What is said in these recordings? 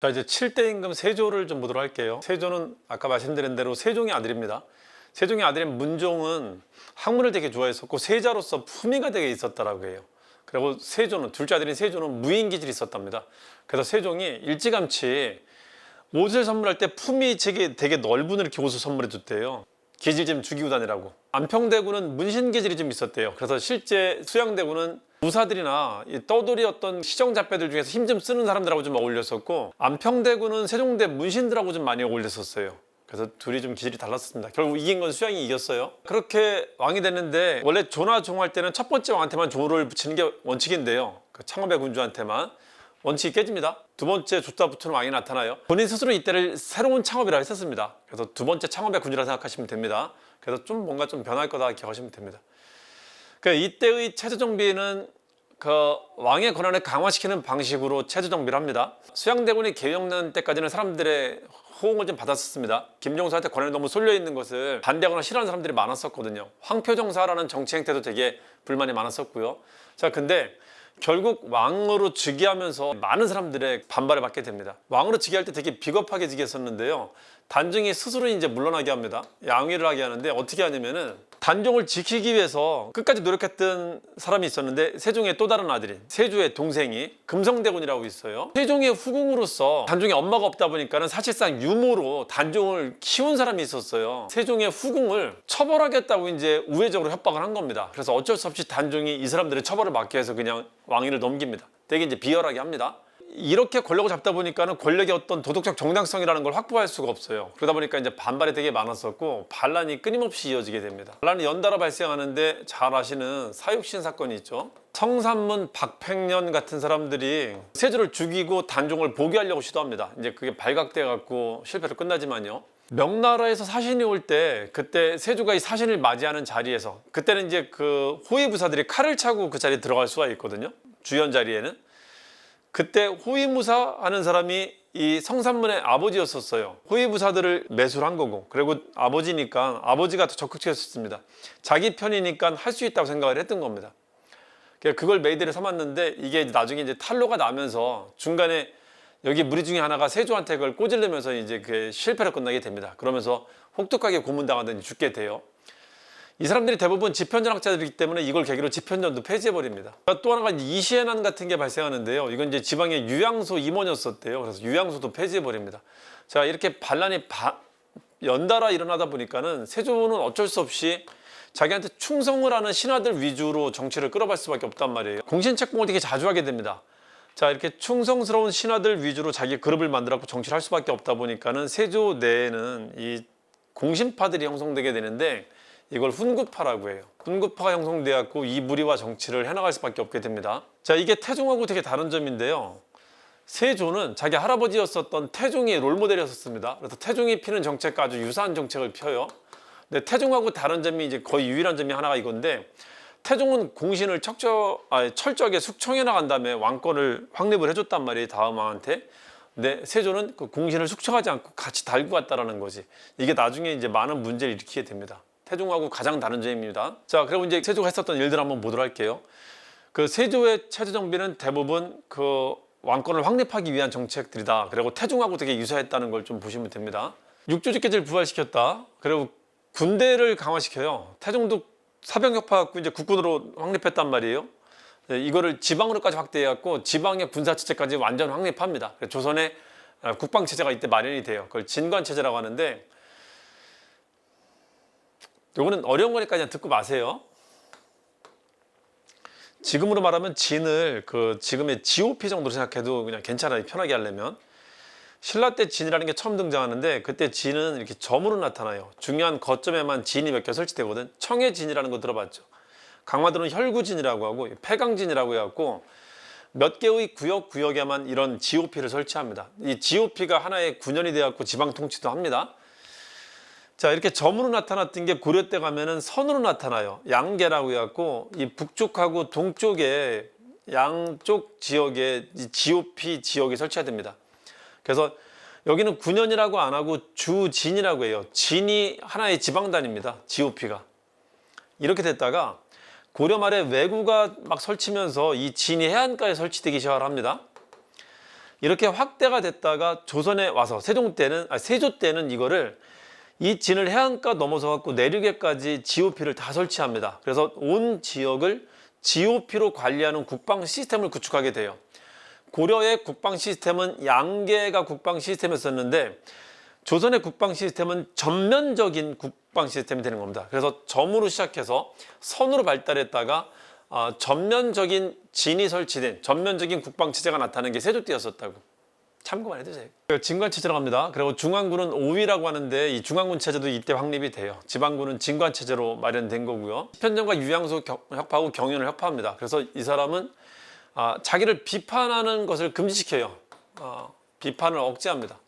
자, 이제 7대 임금 세조를 좀 보도록 할게요. 세조는 아까 말씀드린 대로 세종의 아들입니다. 세종의 아들인 문종은 학문을 되게 좋아했었고 세자로서 품위가 되게 있었다라고 해요. 그리고 세조는 둘째 아들인 세조는 무인기질이 있었답니다. 그래서 세종이 일찌감치 옷을 선물할 때 품위 되게 넓은 이렇게 옷을 선물해 줬대요. 기질 좀 죽이고 다니라고. 안평대군은 문신기질이 좀 있었대요. 그래서 실제 수양대군은 무사들이나 떠돌이 어떤 시정잡배들 중에서 힘 좀 쓰는 사람들하고 좀 어울렸었고, 안평대군은 세종대 문신들하고 좀 많이 어울렸었어요. 그래서 둘이 좀 기질이 달랐습니다. 결국 이긴 건 수양이 이겼어요. 그렇게 왕이 됐는데, 원래 조나 종할 때는 첫 번째 왕한테만 조를 붙이는 게 원칙인데요, 그 창업의 군주한테만 원칙이 깨집니다. 두 번째 조자 붙은 왕이 나타나요. 본인 스스로 이때를 새로운 창업이라 했었습니다. 그래서 두 번째 창업의 군주라 생각하시면 됩니다. 그래서 좀 뭔가 좀 변할 거다 기억하시면 됩니다. 이때의 체제 정비는 그 왕의 권한을 강화시키는 방식으로 체제 정비를 합니다. 수양대군이 개혁난 때까지는 사람들의 호응을 좀 받았었습니다. 김종서한테 권한이 너무 쏠려 있는 것을 반대하거나 싫어하는 사람들이 많았었거든요. 황표정사라는 정치 행태도 되게 불만이 많았었고요. 자, 근데 결국 왕으로 즉위하면서 많은 사람들의 반발을 받게 됩니다. 왕으로 즉위할 때 되게 비겁하게 즉위했었는데요. 단종이 스스로 이제 물러나게 합니다. 양위를 하게 하는데 어떻게 하냐면은 단종을 지키기 위해서 끝까지 노력했던 사람이 있었는데, 세종의 또 다른 아들인 세조의 동생이 금성대군이라고 있어요. 세종의 후궁으로서 단종의 엄마가 없다 보니까는 사실상 유모로 단종을 키운 사람이 있었어요. 세종의 후궁을 처벌하겠다고 이제 우회적으로 협박을 한 겁니다. 그래서 어쩔 수 없이 단종이 이 사람들의 처벌을 막기 위해서 그냥 왕위를 넘깁니다. 되게 이제 비열하게 합니다. 이렇게 권력을 잡다 보니까는 권력의 어떤 도덕적 정당성이라는 걸 확보할 수가 없어요. 그러다 보니까 이제 반발이 되게 많았었고 반란이 끊임없이 이어지게 됩니다. 반란이 연달아 발생하는데 잘 아시는 사육신 사건이 있죠. 성산문 박팽년 같은 사람들이 세조를 죽이고 단종을 보기하려고 시도합니다. 이제 그게 발각돼 갖고 실패로 끝나지만요. 명나라에서 사신이 올 때, 그때 세조가 이 사신을 맞이하는 자리에서, 그때는 이제 그 호위부사들이 칼을 차고 그 자리에 들어갈 수가 있거든요. 주연 자리에는. 그때 호위무사 하는 사람이 이 성산문의 아버지였었어요. 호위부사들을 매수를 한 거고, 그리고 아버지니까 아버지가 더 적극적이었습니다. 자기 편이니까 할 수 있다고 생각을 했던 겁니다. 그걸 메이드를 삼았는데, 이게 나중에 이제 탄로가 나면서 중간에 여기 무리 중에 하나가 세조한테 그걸 꼬질르면서 이제 그 실패로 끝나게 됩니다. 그러면서 혹독하게 고문당하더니 죽게 돼요. 이 사람들이 대부분 집현전학자들이기 때문에 이걸 계기로 집현전도 폐지해버립니다. 또 하나가 이시해난 같은 게 발생하는데요. 이건 이제 지방의 유양소 임원이었었대요. 그래서 유양소도 폐지해버립니다. 자, 이렇게 반란이 연달아 일어나다 보니까는 세조는 어쩔 수 없이 자기한테 충성을 하는 신하들 위주로 정치를 끌어갈 수밖에 없단 말이에요. 공신책봉을 되게 자주 하게 됩니다. 자, 이렇게 충성스러운 신하들 위주로 자기 그룹을 만들어서 정치를 할 수밖에 없다 보니까는 세조 내에는 이 공신파들이 형성되게 되는데, 이걸 훈구파라고 해요. 훈구파가 형성되었고 이 무리와 정치를 해나갈 수밖에 없게 됩니다. 자, 이게 태종하고 되게 다른 점인데요. 세조는 자기 할아버지였었던 태종이 롤모델이었습니다. 그래서 태종이 피는 정책과 아주 유사한 정책을 펴요. 근데 태종하고 다른 점이 이제 거의 유일한 점이 하나가 이건데, 태종은 공신을 철저하게 숙청해 나간 다음에 왕권을 확립을 해줬단 말이에요, 다음 왕한테. 근데 세조는 그 공신을 숙청하지 않고 같이 달고 갔다라는 거지. 이게 나중에 이제 많은 문제를 일으키게 됩니다. 태종하고 가장 다른 점입니다. 자, 그리고 이제 세조가 했었던 일들 한번 보도록 할게요. 그 세조의 체제 정비는 대부분 그 왕권을 확립하기 위한 정책들이다. 그리고 태종하고 되게 유사했다는 걸 좀 보시면 됩니다. 육조직계제를 부활시켰다. 그리고 군대를 강화시켜요. 태종도 사병격파 갖고 이제 국군으로 확립했단 말이에요. 이거를 지방으로까지 확대해갖고 지방의 군사체제까지 완전 확립합니다. 조선의 국방체제가 이때 마련이 돼요. 그걸 진관체제라고 하는데, 요거는 어려운 거니까 그냥 듣고 마세요. 지금으로 말하면 진을 지금의 GOP 정도로 생각해도 그냥 괜찮아요. 편하게 하려면. 신라 때 진이라는 게 처음 등장하는데, 그때 진은 이렇게 점으로 나타나요. 중요한 거점에만 진이 몇 개 설치되거든. 청해진이라는 거 들어봤죠. 강화도는 혈구진이라고 하고 폐강진이라고 해갖고 몇 개의 구역에만 이런 GOP를 설치합니다. 이 GOP가 하나의 군현이 되어갖고 지방 통치도 합니다. 자, 이렇게 점으로 나타났던 게 고려 때 가면은 선으로 나타나요. 양계라고 해갖고 이 북쪽하고 동쪽에 양쪽 지역에 이 GOP 지역이 설치가 됩니다. 그래서 여기는 군현이라고 안 하고 주진이라고 해요. 진이 하나의 지방단입니다. GOP가. 이렇게 됐다가 고려 말에 왜구가 막 설치면서 이 진이 해안가에 설치되기 시작을 합니다. 이렇게 확대가 됐다가 조선에 와서 세조 때는 이거를 이 진을 해안가 넘어서 갖고 내륙에까지 GOP를 다 설치합니다. 그래서 온 지역을 GOP로 관리하는 국방 시스템을 구축하게 돼요. 고려의 국방 시스템은 양계가 국방 시스템이었었는데 조선의 국방 시스템은 전면적인 국방 시스템이 되는 겁니다. 그래서 점으로 시작해서 선으로 발달했다가 전면적인 진이 설치된 전면적인 국방 체제가 나타나는 게 세조 때였었다고 참고만 해두세요. 진관 체제로 갑니다. 그리고 중앙군은 5위라고 하는데 이 중앙군 체제도 이때 확립이 돼요. 지방군은 진관 체제로 마련된 거고요. 편정과 유양소 협파하고 경연을 협파합니다. 그래서 이 사람은 자기를 비판하는 것을 금지시켜요. 비판을 억제합니다.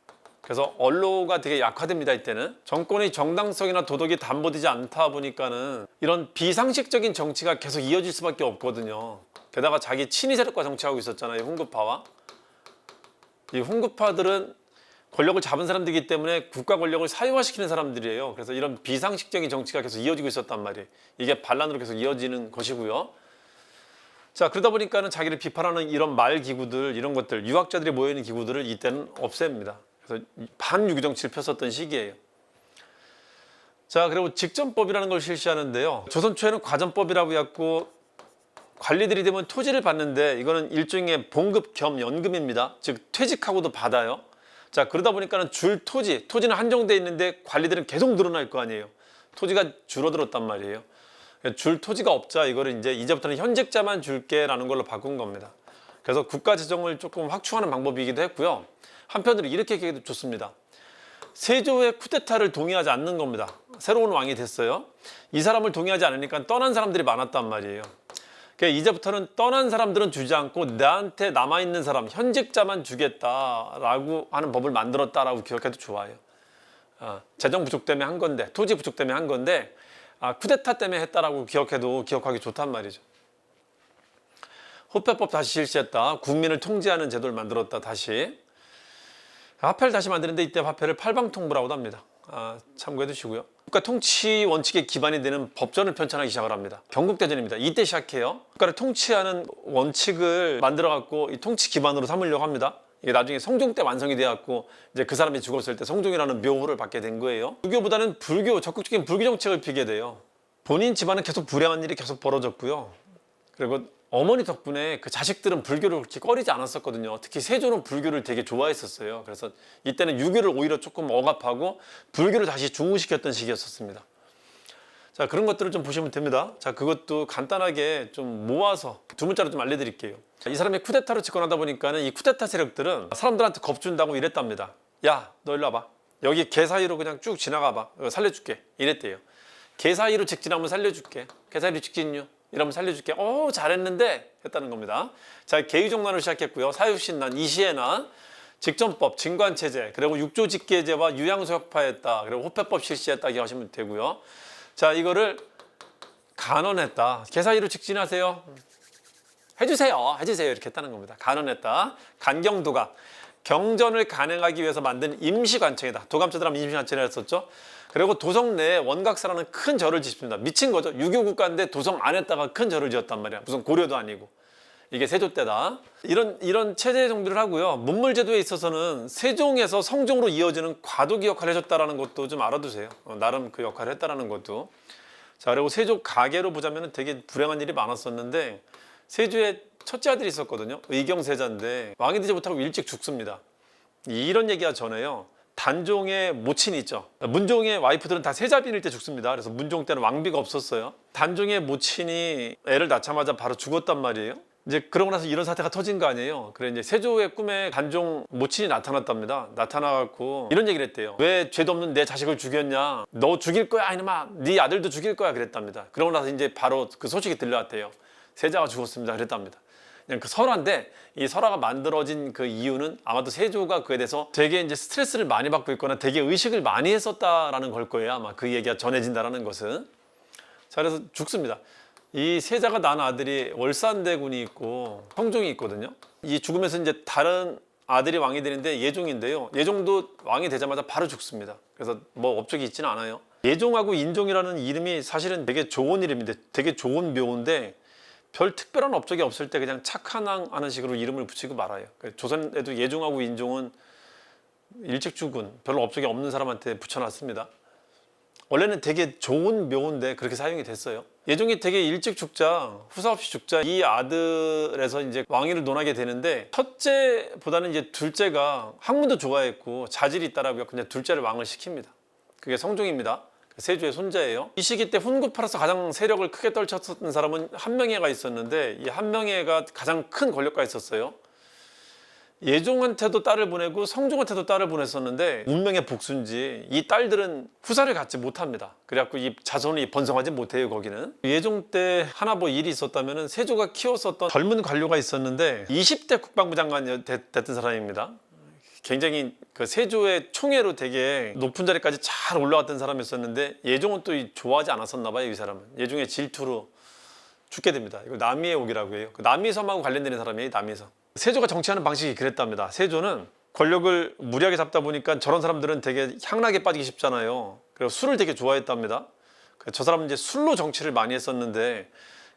그래서 언로가 되게 약화됩니다. 이때는 정권의 정당성이나 도덕이 담보되지 않다 보니까는 이런 비상식적인 정치가 계속 이어질 수밖에 없거든요. 게다가 자기 친위 세력과 정치하고 있었잖아요. 훈구파와. 이 훈구파들은 권력을 잡은 사람들이기 때문에 국가 권력을 사유화시키는 사람들이에요. 그래서 이런 비상식적인 정치가 계속 이어지고 있었단 말이에요. 이게 반란으로 계속 이어지는 것이고요. 자, 그러다 보니까는 자기를 비판하는 이런 말 기구들, 이런 것들, 유학자들이 모여있는 기구들을 이때는 없앱니다. 그래서 반유교 정치를 폈었던 시기예요. 자, 그리고 직전법이라는 걸 실시하는데요. 조선 초에는 과전법이라고 해갖고 관리들이 되면 토지를 받는데 이거는 일종의 봉급 겸 연금입니다. 즉 퇴직하고도 받아요. 자, 그러다 보니까는 토지는 한정돼 있는데 관리들은 계속 늘어날 거 아니에요. 토지가 줄어들었단 말이에요. 줄 토지가 없자 이거를 이제부터는 현직자만 줄게라는 걸로 바꾼 겁니다. 그래서 국가 재정을 조금 확충하는 방법이기도 했고요. 한편으로 이렇게 얘기해도 좋습니다. 세조의 쿠데타를 동의하지 않는 겁니다. 새로운 왕이 됐어요. 이 사람을 동의하지 않으니까 떠난 사람들이 많았단 말이에요. 그러니까 이제부터는 떠난 사람들은 주지 않고 나한테 남아있는 사람, 현직자만 주겠다라고 하는 법을 만들었다라고 기억해도 좋아요. 재정 부족 때문에 한 건데, 토지 부족 때문에 한 건데 쿠데타 때문에 했다라고 기억하기 좋단 말이죠. 호패법 다시 실시했다. 국민을 통제하는 제도를 만들었다. 다시. 화폐를 다시 만드는데 이때 화폐를 팔방통부라고도 합니다. 참고해 두시고요. 국가 통치 원칙에 기반이 되는 법전을 편찬하기 시작을 합니다. 경국대전입니다. 이때 시작해요. 국가를 통치하는 원칙을 만들어 갖고 이 통치 기반으로 삼으려고 합니다. 이게 나중에 성종 때 완성이 돼 갖고 이제 그 사람이 죽었을 때 성종이라는 묘호를 받게 된 거예요. 유교보다는 적극적인 불교 정책을 피게 돼요. 본인 집안은 계속 불행한 일이 계속 벌어졌고요. 그리고 어머니 덕분에 그 자식들은 불교를 그렇게 꺼리지 않았었거든요. 특히 세조는 불교를 되게 좋아했었어요. 그래서 이때는 유교를 오히려 조금 억압하고 불교를 다시 중흥시켰던 시기였었습니다. 자, 그런 것들을 좀 보시면 됩니다. 자, 그것도 간단하게 좀 모아서 두 문자로 좀 알려드릴게요. 이 사람이 쿠데타로 집권하다 보니까는 이 쿠데타 세력들은 사람들한테 겁준다고 이랬답니다. 야, 너 일로 와봐. 여기 개 사이로 그냥 쭉 지나가봐. 살려줄게. 이랬대요. 개 사이로 직진하면 살려줄게. 개 사이로 직진요. 이러면 살려줄게. 잘했는데 했다는 겁니다. 자, 계유정난을 시작했고요. 사유신난, 이시해난, 직전법, 진관체제, 그리고 육조직계제와 유양소 협파했다. 그리고 호패법 실시했다 하시면 되고요. 자, 이거를 간언했다. 개 사이로 직진하세요. 해주세요. 이렇게 했다는 겁니다. 간언했다. 간경도각, 경전을 간행하기 위해서 만든 임시관청이다. 도감처들하면 임시관청이라 했었죠. 그리고 도성 내에 원각사라는 큰 절을 짓습니다. 미친 거죠. 유교국가인데 도성 안에다가 큰 절을 지었단 말이야. 무슨 고려도 아니고. 이게 세조 때다. 이런 체제 정비를 하고요. 문물제도에 있어서는 세종에서 성종으로 이어지는 과도기 역할을 해줬다는 것도 좀 알아두세요. 나름 그 역할을 했다는 것도. 자, 그리고 세조 가계로 보자면 되게 불행한 일이 많았었는데 세조의 첫째 아들이 있었거든요. 의경세자인데 왕이 되지 못하고 일찍 죽습니다. 이런 얘기가 전에요. 단종의 모친이 있죠. 문종의 와이프들은 다 세자빈일 때 죽습니다. 그래서 문종 때는 왕비가 없었어요. 단종의 모친이 애를 낳자마자 바로 죽었단 말이에요. 이제 그러고 나서 이런 사태가 터진 거 아니에요. 그래 이제 세조의 꿈에 단종 모친이 나타났답니다. 나타나갖고 이런 얘기를 했대요. 왜 죄도 없는 내 자식을 죽였냐? 너 죽일 거야, 아니면 네 아들도 죽일 거야 그랬답니다. 그러고 나서 이제 바로 그 소식이 들려왔대요. 세자가 죽었습니다. 그랬답니다. 그냥 그 설화인데 이 설화가 만들어진 그 이유는 아마도 세조가 그에 대해서 되게 이제 스트레스를 많이 받고 있거나 되게 의식을 많이 했었다라는 걸 거예요. 아마 그 얘기가 전해진다라는 것은. 자, 그래서 죽습니다. 이 세자가 낳은 아들이 월산대군이 있고 성종이 있거든요. 이 죽으면서 이제 다른 아들이 왕이 되는데 예종인데요. 예종도 왕이 되자마자 바로 죽습니다. 그래서 뭐 업적이 있지는 않아요. 예종하고 인종이라는 이름이 사실은 되게 좋은 이름인데 되게 좋은 묘인데 별 특별한 업적이 없을 때 그냥 착한왕 하는 식으로 이름을 붙이고 말아요. 조선에도 예종하고 인종은 일찍 죽은 별로 업적이 없는 사람한테 붙여놨습니다. 원래는 되게 좋은 묘인데 그렇게 사용이 됐어요. 예종이 되게 일찍 죽자, 후사 없이 죽자 이 아들에서 이제 왕위를 논하게 되는데, 첫째보다는 이제 둘째가 학문도 좋아했고 자질이 있다라고 그냥 둘째를 왕을 시킵니다. 그게 성종입니다. 세조의 손자예요. 이 시기 때 훈구파로서 가장 세력을 크게 떨쳤던 사람은 한명회가 있었는데, 이 한명회가 가장 큰 권력가가 있었어요. 예종한테도 딸을 보내고 성종한테도 딸을 보냈었는데 운명의 복수인지 이 딸들은 후사를 갖지 못합니다. 그래갖고 이 자손이 번성하지 못해요. 거기는 예종 때 하나 뭐 일이 있었다면 세조가 키웠었던 젊은 관료가 있었는데 20대 국방부 장관이 됐던 사람입니다. 굉장히 그 세조의 총애로 되게 높은 자리까지 잘 올라왔던 사람이었었는데, 예종은 또 좋아하지 않았었나 봐요. 이 사람은 예종의 질투로 죽게 됩니다. 이거 남이의 옥이라고 해요. 그 남이섬하고 관련된 사람이에요. 남이섬. 세조가 정치하는 방식이 그랬답니다. 세조는 권력을 무리하게 잡다 보니까 저런 사람들은 되게 향락에 빠지기 쉽잖아요. 그리고 술을 되게 좋아했답니다. 저 사람은 이제 술로 정치를 많이 했었는데,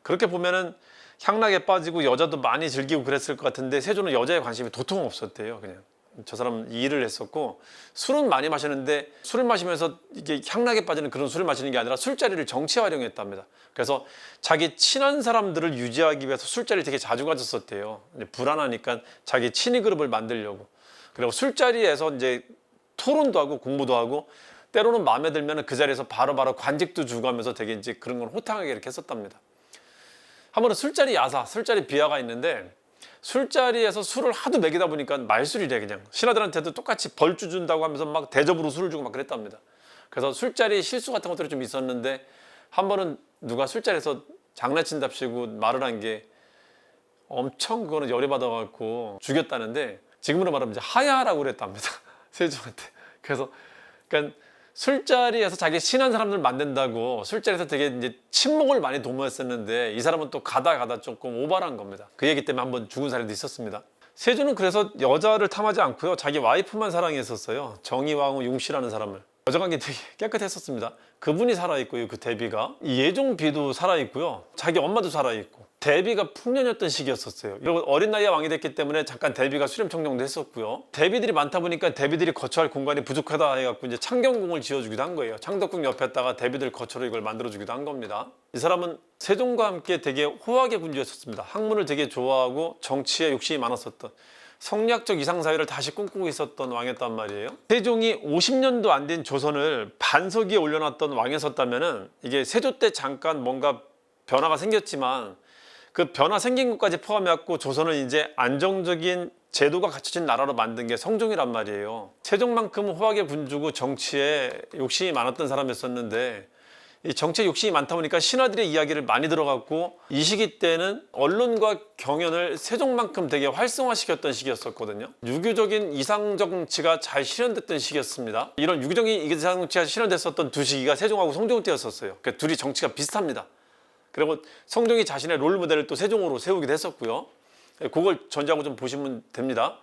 그렇게 보면은 향락에 빠지고 여자도 많이 즐기고 그랬을 것 같은데, 세조는 여자에 관심이 도통 없었대요. 그냥 저 사람은 일을 했었고, 술은 많이 마셨는데 술을 마시면서 이게 향락에 빠지는 그런 술을 마시는 게 아니라 술자리를 정치에 활용했답니다. 그래서 자기 친한 사람들을 유지하기 위해서 술자리를 되게 자주 가졌었대요. 불안하니까 자기 친위 그룹을 만들려고. 그리고 술자리에서 이제 토론도 하고 공부도 하고, 때로는 마음에 들면 그 자리에서 바로바로 관직도 주고 하면서 되게 이제 그런 걸 호탕하게 이렇게 했었답니다. 한 번은 술자리 야사, 술자리 비하가 있는데, 술자리에서 술을 하도 먹이다 보니까 말술이래. 그냥 신하들한테도 똑같이 벌주 준다고 하면서 막 대접으로 술을 주고 막 그랬답니다. 그래서 술자리 실수 같은 것들이 좀 있었는데, 한 번은 누가 술자리에서 장난친답시고 말을 한 게 엄청 그거는 열이 받아갖고 죽였다는데, 지금으로 말하면 이제 하야라고 그랬답니다. 세조한테. 그래서 그러니까 술자리에서 자기 친한 사람들 만든다고 술자리에서 되게 이제 친목을 많이 도모했었는데, 이 사람은 또 가다 조금 오버한 겁니다. 그 얘기 때문에 한번 죽은 사례도 있었습니다. 세조는 그래서 여자를 탐하지 않고요, 자기 와이프만 사랑했었어요. 정의왕후 용씨라는 사람을. 여자관계 되게 깨끗했었습니다. 그분이 살아있고요, 그 대비가. 예종비도 살아있고요, 자기 엄마도 살아있고. 대비가 풍년이었던 시기였었어요. 그리고 어린 나이에 왕이 됐기 때문에 잠깐 대비가 수렴청정도 했었고요. 대비들이 많다 보니까 대비들이 거처할 공간이 부족하다 해갖고 이제 창경궁을 지어주기도 한 거예요. 창덕궁 옆에다가 대비들 거처로 이걸 만들어주기도 한 겁니다. 이 사람은 세종과 함께 되게 호학의 군주였었습니다. 학문을 되게 좋아하고 정치에 욕심이 많았었던, 성리학적 이상사회를 다시 꿈꾸고 있었던 왕이었단 말이에요. 세종이 50년도 안 된 조선을 반석 위에 올려놨던 왕이었었다면은, 이게 세조 때 잠깐 뭔가 변화가 생겼지만 그 변화 생긴 것까지 포함해갖고 조선을 이제 안정적인 제도가 갖춰진 나라로 만든 게 성종이란 말이에요. 세종만큼 호학의 군주고 정치에 욕심이 많았던 사람이었었는데, 이 정치에 욕심이 많다 보니까 신하들의 이야기를 많이 들어갔고, 이 시기 때는 언론과 경연을 세종만큼 되게 활성화시켰던 시기였었거든요. 유교적인 이상정치가 잘 실현됐던 시기였습니다. 이런 유교적인 이상정치가 실현됐었던 두 시기가 세종하고 성종 때였었어요. 그러니까 둘이 정치가 비슷합니다. 그리고 성종이 자신의 롤모델을 또 세종으로 세우기도 했었고요. 그걸 전제하고 좀 보시면 됩니다.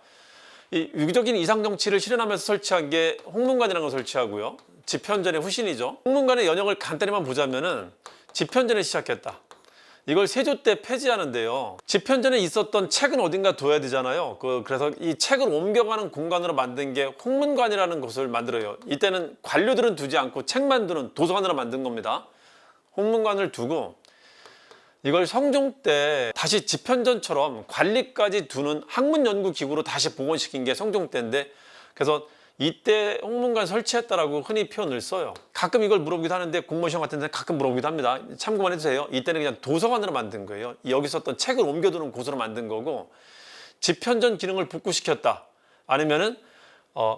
이 유교적인 이상정치를 실현하면서 설치한 게 홍문관이라는 걸 설치하고요. 집현전의 후신이죠. 홍문관의 연역을 간단히만 보자면은, 집현전을 시작했다. 이걸 세조 때 폐지하는데요. 집현전에 있었던 책은 어딘가 둬야 되잖아요. 그래서 이 책을 옮겨가는 공간으로 만든 게 홍문관이라는 곳을 만들어요. 이때는 관료들은 두지 않고 책만 두는 도서관으로 만든 겁니다. 홍문관을 두고, 이걸 성종 때 다시 집현전처럼 관리까지 두는 학문연구기구로 다시 복원시킨 게 성종 때인데, 그래서 이때 홍문관 설치했다라고 흔히 표현을 써요. 가끔 이걸 물어보기도 하는데, 공무원 시험 같은 데는 가끔 물어보기도 합니다. 참고만 해주세요. 이때는 그냥 도서관으로 만든 거예요. 여기 있었던 책을 옮겨두는 곳으로 만든 거고, 집현전 기능을 복구시켰다. 아니면은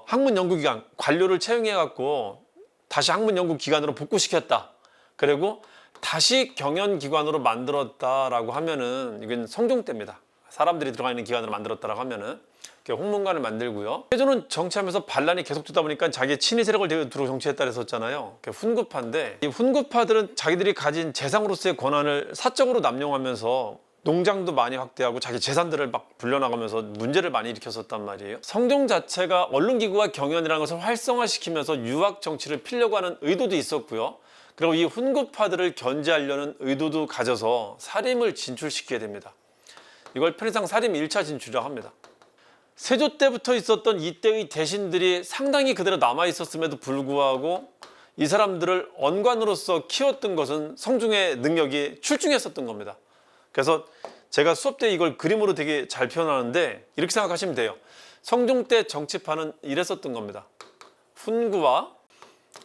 학문연구기관, 관료를 채용해갖고 다시 학문연구기관으로 복구시켰다. 그리고 다시 경연기관으로 만들었다라고 하면은 이건 성종 때입니다. 사람들이 들어가 있는 기관으로 만들었다라고 하면은 홍문관을 만들고요. 세조는 정치하면서 반란이 계속되다 보니까 자기 친위 세력을 두고 정치했다 그랬었잖아요. 훈구파인데, 이 훈구파들은 자기들이 가진 재상으로서의 권한을 사적으로 남용하면서 농장도 많이 확대하고 자기 재산들을 막 불려나가면서 문제를 많이 일으켰었단 말이에요. 성종 자체가 언론기구와 경연이라는 것을 활성화시키면서 유학 정치를 피려고 하는 의도도 있었고요. 그리고 이 훈구파들을 견제하려는 의도도 가져서 사림을 진출시키게 됩니다. 이걸 편의상 사림 1차 진출이라고 합니다. 세조 때부터 있었던 이때의 대신들이 상당히 그대로 남아 있었음에도 불구하고 이 사람들을 언관으로서 키웠던 것은 성중의 능력이 출중했었던 겁니다. 그래서 제가 수업 때 이걸 그림으로 되게 잘 표현하는데 이렇게 생각하시면 돼요. 성종 때 정치파는 이랬었던 겁니다. 훈구와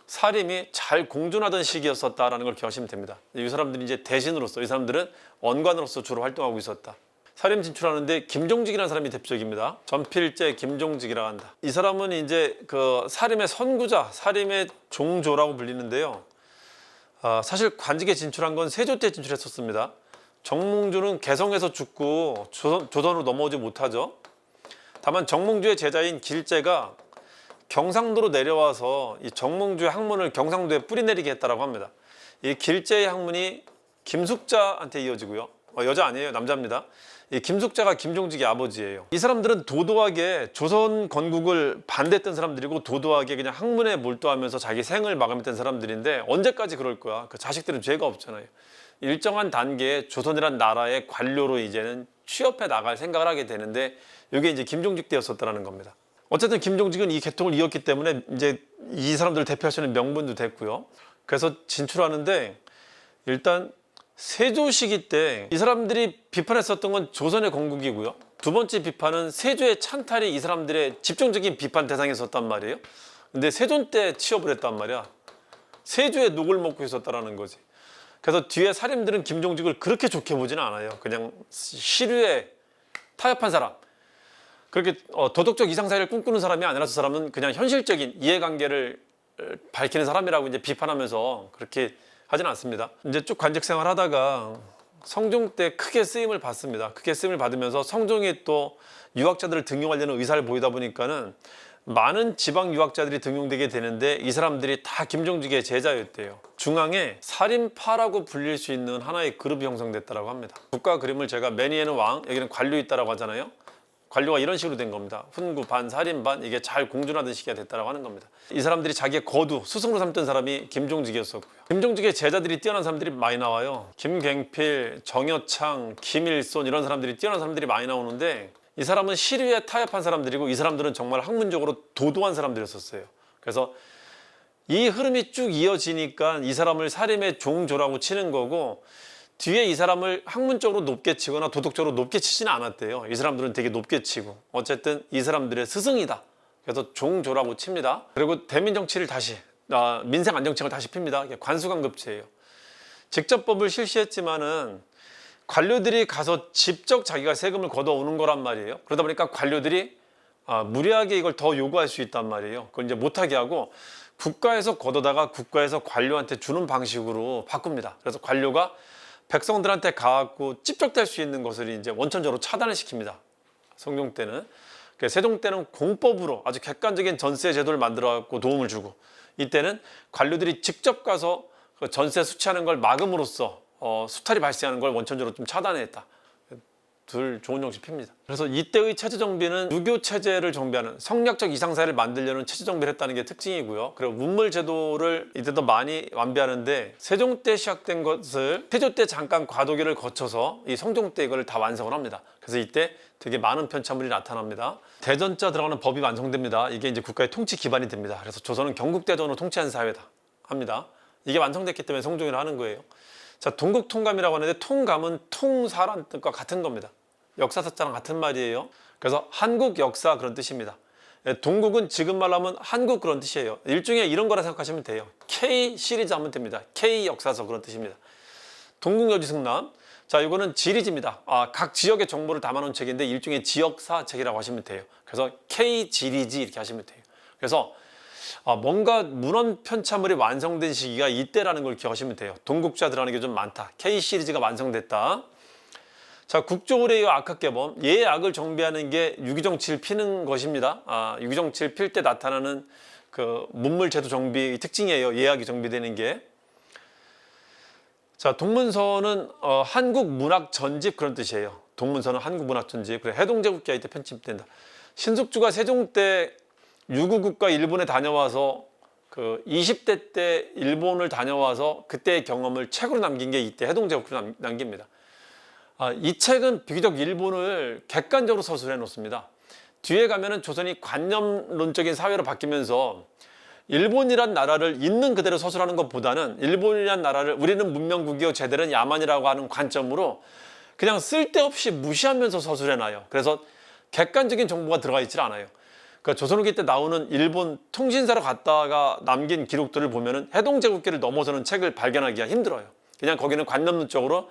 사림이 잘 공존하던 시기였었다라는 걸 기억하시면 됩니다. 이 사람들이 이제 대신으로서, 이 사람들은 언관으로서 주로 활동하고 있었다. 사림 진출하는데 김종직이라는 사람이 대표적입니다. 전필제 김종직이라고 한다. 이 사람은 이제 그 사림의 선구자, 사림의 종조라고 불리는데요. 사실 관직에 진출한 건 세조 때 진출했었습니다. 정몽주는 개성에서 죽고 조선으로 넘어오지 못하죠. 다만 정몽주의 제자인 길제가 경상도로 내려와서 이 정몽주의 학문을 경상도에 뿌리내리게 했다고 합니다. 이 길제의 학문이 김숙자한테 이어지고요. 여자 아니에요, 남자입니다. 이 김숙자가 김종직의 아버지예요. 이 사람들은 도도하게 조선 건국을 반대했던 사람들이고 도도하게 그냥 학문에 몰두하면서 자기 생을 마감했던 사람들인데 언제까지 그럴 거야? 그 자식들은 죄가 없잖아요. 일정한 단계에 조선이란 나라의 관료로 이제는 취업해 나갈 생각을 하게 되는데 이게 이제 김종직 때였었다는 겁니다. 어쨌든 김종직은 이 계통을 이었기 때문에 이제 이 사람들을 대표할 수 있는 명분도 됐고요. 그래서 진출하는데 일단 세조 시기 때 이 사람들이 비판했었던 건 조선의 건국이고요. 두 번째 비판은 세조의 찬탈이 이 사람들의 집중적인 비판 대상이었단 말이에요. 근데 세종 때 취업을 했단 말이야. 세조의 녹을 먹고 있었다라는 거지. 그래서 뒤에 사림들은 김종직을 그렇게 좋게 보지는 않아요. 그냥 시류에 타협한 사람. 그렇게 도덕적 이상사회를 꿈꾸는 사람이 아니라 저 사람은 그냥 현실적인 이해관계를 밝히는 사람이라고 이제 비판하면서 그렇게 하진 않습니다. 이제 쭉 관직 생활하다가 성종 때 크게 쓰임을 받습니다. 크게 쓰임을 받으면서 성종이 또 유학자들을 등용하려는 의사를 보이다 보니까는 많은 지방 유학자들이 등용되게 되는데 이 사람들이 다 김종직의 제자였대요. 중앙에 살인파라고 불릴 수 있는 하나의 그룹이 형성됐다고 합니다. 국가 그림을 제가 매니에는 왕, 여기는 관료 있다라고 하잖아요. 관료가 이런 식으로 된 겁니다. 훈구 반, 살인 반, 이게 잘 공존하던 시기가 됐다고 하는 겁니다. 이 사람들이 자기의 거두, 스승으로 삼던 사람이 김종직이었었고요. 김종직의 제자들이 뛰어난 사람들이 많이 나와요. 김갱필, 정여창, 김일손 이런 사람들이 뛰어난 사람들이 많이 나오는데 이 사람은 시류에 타협한 사람들이고 이 사람들은 정말 학문적으로 도도한 사람들이었어요. 그래서 이 흐름이 쭉 이어지니까 이 사람을 사림의 종조라고 치는 거고 뒤에 이 사람을 학문적으로 높게 치거나 도덕적으로 높게 치지는 않았대요. 이 사람들은 되게 높게 치고 어쨌든 이 사람들의 스승이다. 그래서 종조라고 칩니다. 그리고 대민 정치를 다시 민생 안정책을 다시 핍니다. 관수관급제예요. 직접법을 실시했지만은 관료들이 가서 직접 자기가 세금을 걷어오는 거란 말이에요. 그러다 보니까 관료들이 무리하게 이걸 더 요구할 수 있단 말이에요. 그걸 이제 못하게 하고 국가에서 걷어다가 국가에서 관료한테 주는 방식으로 바꿉니다. 그래서 관료가 백성들한테 가갖고 찝적될 수 있는 것을 이제 원천적으로 차단을 시킵니다. 성종 때는. 세종 때는 공법으로 아주 객관적인 전세 제도를 만들어갖고 도움을 주고 이때는 관료들이 직접 가서 그 전세 수취하는 걸 막음으로써 수탈이 발생하는 걸 원천적으로 좀 차단했다. 둘 좋은 정치 핍니다. 그래서 이때의 체제 정비는 유교 체제를 정비하는 성략적 이상사회를 만들려는 체제 정비를 했다는 게 특징이고요. 그리고 문물 제도를 이때도 많이 완비하는데 세종 때 시작된 것을 세조 때 잠깐 과도기를 거쳐서 이 성종 때 이걸 다 완성을 합니다. 그래서 이때 되게 많은 편차물이 나타납니다. 대전자 들어가는 법이 완성됩니다. 이게 이제 국가의 통치 기반이 됩니다. 그래서 조선은 경국대전으로 통치한 사회다 합니다. 이게 완성됐기 때문에 성종이라 하는 거예요. 자, 동국통감이라고 하는데 통감은 통사라는 뜻과 같은 겁니다. 역사사자랑 같은 말이에요. 그래서 한국 역사 그런 뜻입니다. 동국은 지금 말로 하면 한국 그런 뜻이에요. 일종의 이런 거라 생각하시면 돼요. K 시리즈 하면 됩니다. K 역사서 그런 뜻입니다. 동국여지승남. 자, 이거는 지리지입니다. 각 지역의 정보를 담아놓은 책인데 일종의 지역사 책이라고 하시면 돼요. 그래서 K 지리지 이렇게 하시면 돼요. 그래서 뭔가 문헌 편찬물이 완성된 시기가 이때라는 걸 기억하시면 돼요. 동국자 들어가는 게 좀 많다. K 시리즈가 완성됐다. 자, 국조의례의 악학개범, 예악을 정비하는 게 유기정치를 피는 것입니다. 유기정치를 필 때 나타나는 그 문물제도 정비의 특징이에요. 예악이 정비되는 게. 자, 동문서는 한국 문학 전집 그런 뜻이에요. 동문서는 한국 문학 전집. 그래 해동제국기가 이때 편집된다. 신숙주가 세종 때 유구국가 일본에 다녀와서 그 20대 때 일본을 다녀와서 그때의 경험을 책으로 남긴 게 이때 해동제국으로 남깁니다. 이 책은 비교적 일본을 객관적으로 서술해 놓습니다. 뒤에 가면은 조선이 관념론적인 사회로 바뀌면서 일본이란 나라를 있는 그대로 서술하는 것보다는 일본이란 나라를 우리는 문명국이요 쟤들은 야만이라고 하는 관점으로 그냥 쓸데없이 무시하면서 서술해놔요. 그래서 객관적인 정보가 들어가 있질 않아요. 그러니까 조선후기 때 나오는 일본 통신사로 갔다가 남긴 기록들을 보면은 해동제국기를 넘어서는 책을 발견하기가 힘들어요. 그냥 거기는 관념론적으로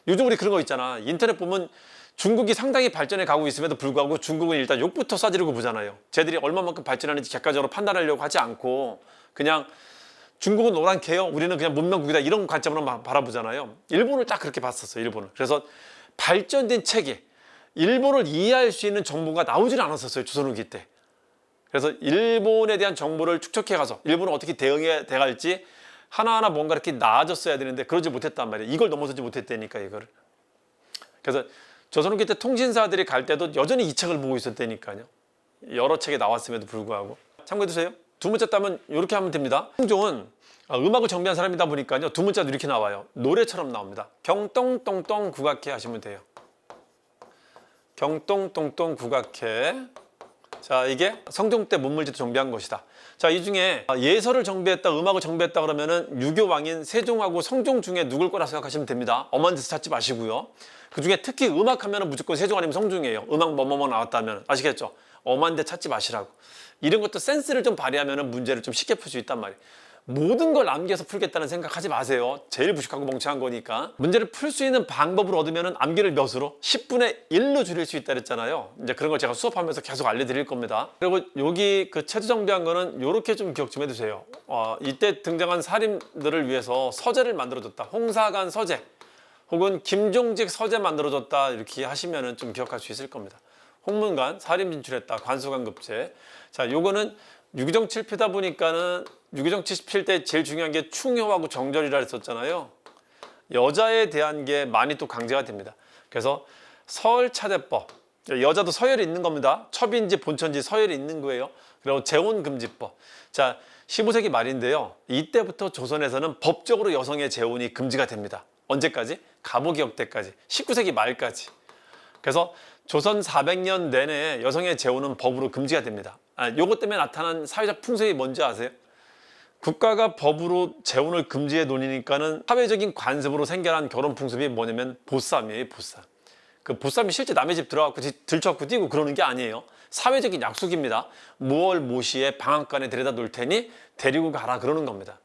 요즘 우리 그런 거 있잖아. 인터넷 보면 중국이 상당히 발전해 가고 있음에도 불구하고 중국은 일단 욕부터 쏴지르고 보잖아요. 쟤들이 얼마만큼 발전하는지 객관적으로 판단하려고 하지 않고 그냥 중국은 노란 개요. 우리는 그냥 문명국이다. 이런 관점으로 바라보잖아요. 일본을 딱 그렇게 봤었어요. 일본을. 그래서 발전된 체계, 일본을 이해할 수 있는 정보가 나오질 않았었어요. 조선 후기 때. 그래서 일본에 대한 정보를 축적해 가서 일본은 어떻게 대응해 돼갈지 하나하나 뭔가 이렇게 나아졌어야 되는데 그러지 못했단 말이에요. 이걸 넘어서지 못했다니까 이거를. 그래서 조선 후기 때 통신사들이 갈 때도 여전히 이 책을 보고 있었다니까요. 여러 책이 나왔음에도 불구하고. 참고해두세요. 두 문자 따면 이렇게 하면 됩니다. 홍종은 음악을 정비한 사람이다 보니까요. 두 문자도 이렇게 나와요. 노래처럼 나옵니다. 경똥똥똥 국악회 하시면 돼요. 경똥똥똥 국악회. 자, 이게 성종 때 문물지도 정비한 것이다. 자, 이 중에 예서를 정비했다, 음악을 정비했다 그러면은 유교 왕인 세종하고 성종 중에 누굴 거라 생각하시면 됩니다. 엄한 데서 찾지 마시고요. 그 중에 특히 음악 하면은 무조건 세종 아니면 성종이에요. 음악 뭐뭐뭐 나왔다면 아시겠죠? 엄한 데 찾지 마시라고. 이런 것도 센스를 좀 발휘하면은 문제를 좀 쉽게 풀 수 있단 말이에요. 모든 걸 암기해서 풀겠다는 생각하지 마세요. 제일 무식하고 멍청한 거니까. 문제를 풀 수 있는 방법을 얻으면 암기를 몇으로? 10분의 1로 줄일 수 있다 그랬잖아요. 이제 그런 걸 제가 수업하면서 계속 알려드릴 겁니다. 그리고 여기 그 체조 정비한 거는 이렇게 좀 기억 좀 해두세요. 이때 등장한 살인들을 위해서 서재를 만들어줬다. 홍사관 서재 혹은 김종직 서재 만들어줬다 이렇게 하시면은 좀 기억할 수 있을 겁니다. 홍문관 살인 진출했다. 관수관 급제. 자, 요거는 유기정 칠피다 보니까는 유기정 칠필 때 제일 중요한 게 충효하고 정절이라 했었잖아요. 여자에 대한 게 많이 또 강제가 됩니다. 그래서 서열차대법, 여자도 서열이 있는 겁니다. 첩인지 본천지 서열이 있는 거예요. 그리고 재혼금지법. 자, 15세기 말인데요. 이때부터 조선에서는 법적으로 여성의 재혼이 금지가 됩니다. 언제까지? 가보기역 때까지. 19세기 말까지. 그래서 조선 400년 내내 여성의 재혼은 법으로 금지가 됩니다. 요것 때문에 나타난 사회적 풍습이 뭔지 아세요? 국가가 법으로 재혼을 금지해 놓으니까는 사회적인 관습으로 생겨난 결혼 풍습이 뭐냐면 보쌈이에요, 보쌈. 그 보쌈이 실제 남의 집 들어가고 들쳐갖고 뛰고 그러는 게 아니에요. 사회적인 약속입니다. 무얼 모시에 방앗간에 데려다 놓을 테니 데리고 가라 그러는 겁니다.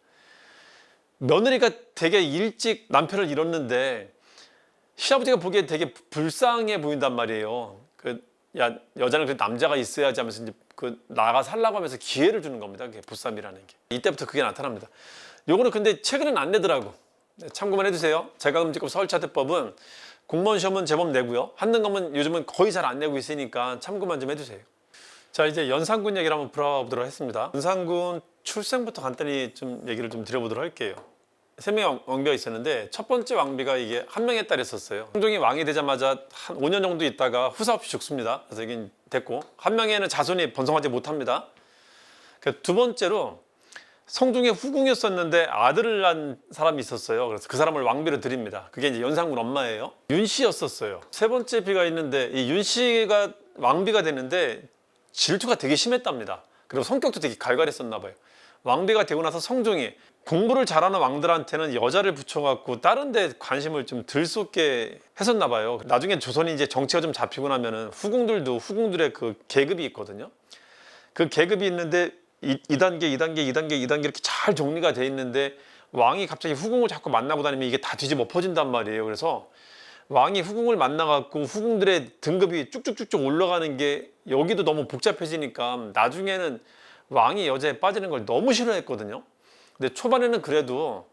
며느리가 되게 일찍 남편을 잃었는데 시아버지가 보기에 되게 불쌍해 보인단 말이에요. 야, 여자는 그 남자가 있어야지 하면서 이제 나가 살라고 하면서 기회를 주는 겁니다. 그게 보쌈이라는 게. 이때부터 그게 나타납니다. 요거는 근데 최근엔 안 내더라고. 참고만 해주세요. 재가금지법 서울차대법은 공무원 시험은 제법 내고요. 한능검은 요즘은 거의 잘 안 내고 있으니까 참고만 좀 해주세요. 자, 이제 연산군 얘기를 한번 풀어보도록 하겠습니다. 연산군 출생부터 간단히 좀 얘기를 좀 드려보도록 할게요. 3명의 왕비가 있었는데 첫 번째 왕비가 이게 한 명의 딸이었어요. 성종이 왕이 되자마자 한 5년 정도 있다가 후사 없이 죽습니다. 그래서 이게 됐고 한 명에는 자손이 번성하지 못합니다. 두 번째로 성종의 후궁이었었는데 아들을 낳은 사람이 있었어요. 그래서 그 사람을 왕비로 드립니다. 그게 이제 연산군 엄마예요. 윤씨였었어요. 세 번째 비가 있는데 이 윤씨가 왕비가 되는데 질투가 되게 심했답니다. 그리고 성격도 되게 갈갈했었나 봐요. 왕비가 되고 나서 성종이 공부를 잘하는 왕들한테는 여자를 붙여갖고 다른 데 관심을 좀 덜 쏟게 했었나 봐요. 나중에 조선이 이제 정치가 좀 잡히고 나면은 후궁들도 후궁들의 그 계급이 있거든요. 그 계급이 있는데 2단계, 2단계, 2단계, 2단계 이렇게 잘 정리가 돼 있는데 왕이 갑자기 후궁을 자꾸 만나고 다니면 이게 다 뒤집어 엎어진단 말이에요. 그래서 왕이 후궁을 만나갖고 후궁들의 등급이 쭉쭉쭉쭉 올라가는 게 여기도 너무 복잡해지니까 나중에는 왕이 여자에 빠지는 걸 너무 싫어했거든요. 근데 초반에는 그래도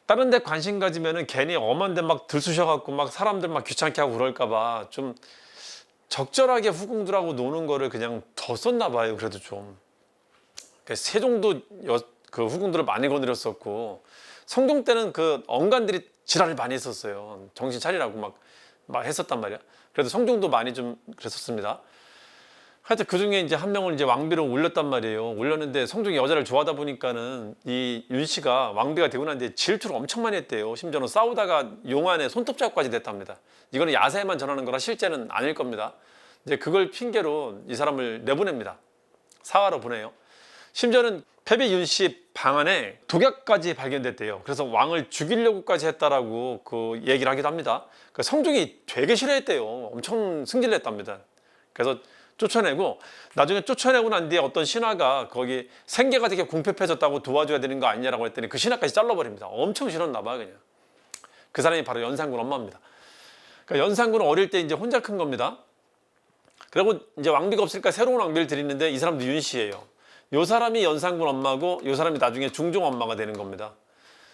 다른 데 관심 가지면은 괜히 엄한 데 막 들쑤셔갖고 막 사람들 막 귀찮게 하고 그럴까봐 좀 적절하게 후궁들하고 노는 거를 그냥 뒀었나 봐요. 그래도 좀. 세종도 그 후궁들을 많이 거느렸었고 성종 때는 그 언간들이 지랄을 많이 했었어요. 정신 차리라고 막 했었단 말이야. 그래도 성종도 많이 좀 그랬었습니다. 하여튼 그 중에 이제 한 명을 이제 왕비로 올렸단 말이에요. 올렸는데 성종이 여자를 좋아하다 보니까는 이 윤 씨가 왕비가 되고 난 뒤에 질투를 엄청 많이 했대요. 심지어는 싸우다가 용 안에 손톱 자국까지 됐답니다. 이거는 야세에만 전하는 거라 실제는 아닐 겁니다. 이제 그걸 핑계로 이 사람을 내보냅니다. 사하로 보내요. 심지어는 패배 윤 씨 방 안에 독약까지 발견됐대요. 그래서 왕을 죽이려고까지 했다라고 그 얘기를 하기도 합니다. 그 성종이 되게 싫어했대요. 엄청 승질냈답니다. 그래서 쫓아내고 나중에 쫓아내고 난 뒤에 어떤 신하가 거기 생계가 되게 궁핍해졌다고 도와줘야 되는 거 아니냐라고 했더니 그 신하까지 잘라버립니다. 엄청 싫었나 봐 그냥. 그 사람이 바로 연산군 엄마입니다. 그러니까 연산군은 어릴 때 이제 혼자 큰 겁니다. 그리고 이제 왕비가 없으니까 새로운 왕비를 드리는데 이 사람도 윤 씨예요. 요 사람이 연산군 엄마고 요 사람이 나중에 중종 엄마가 되는 겁니다.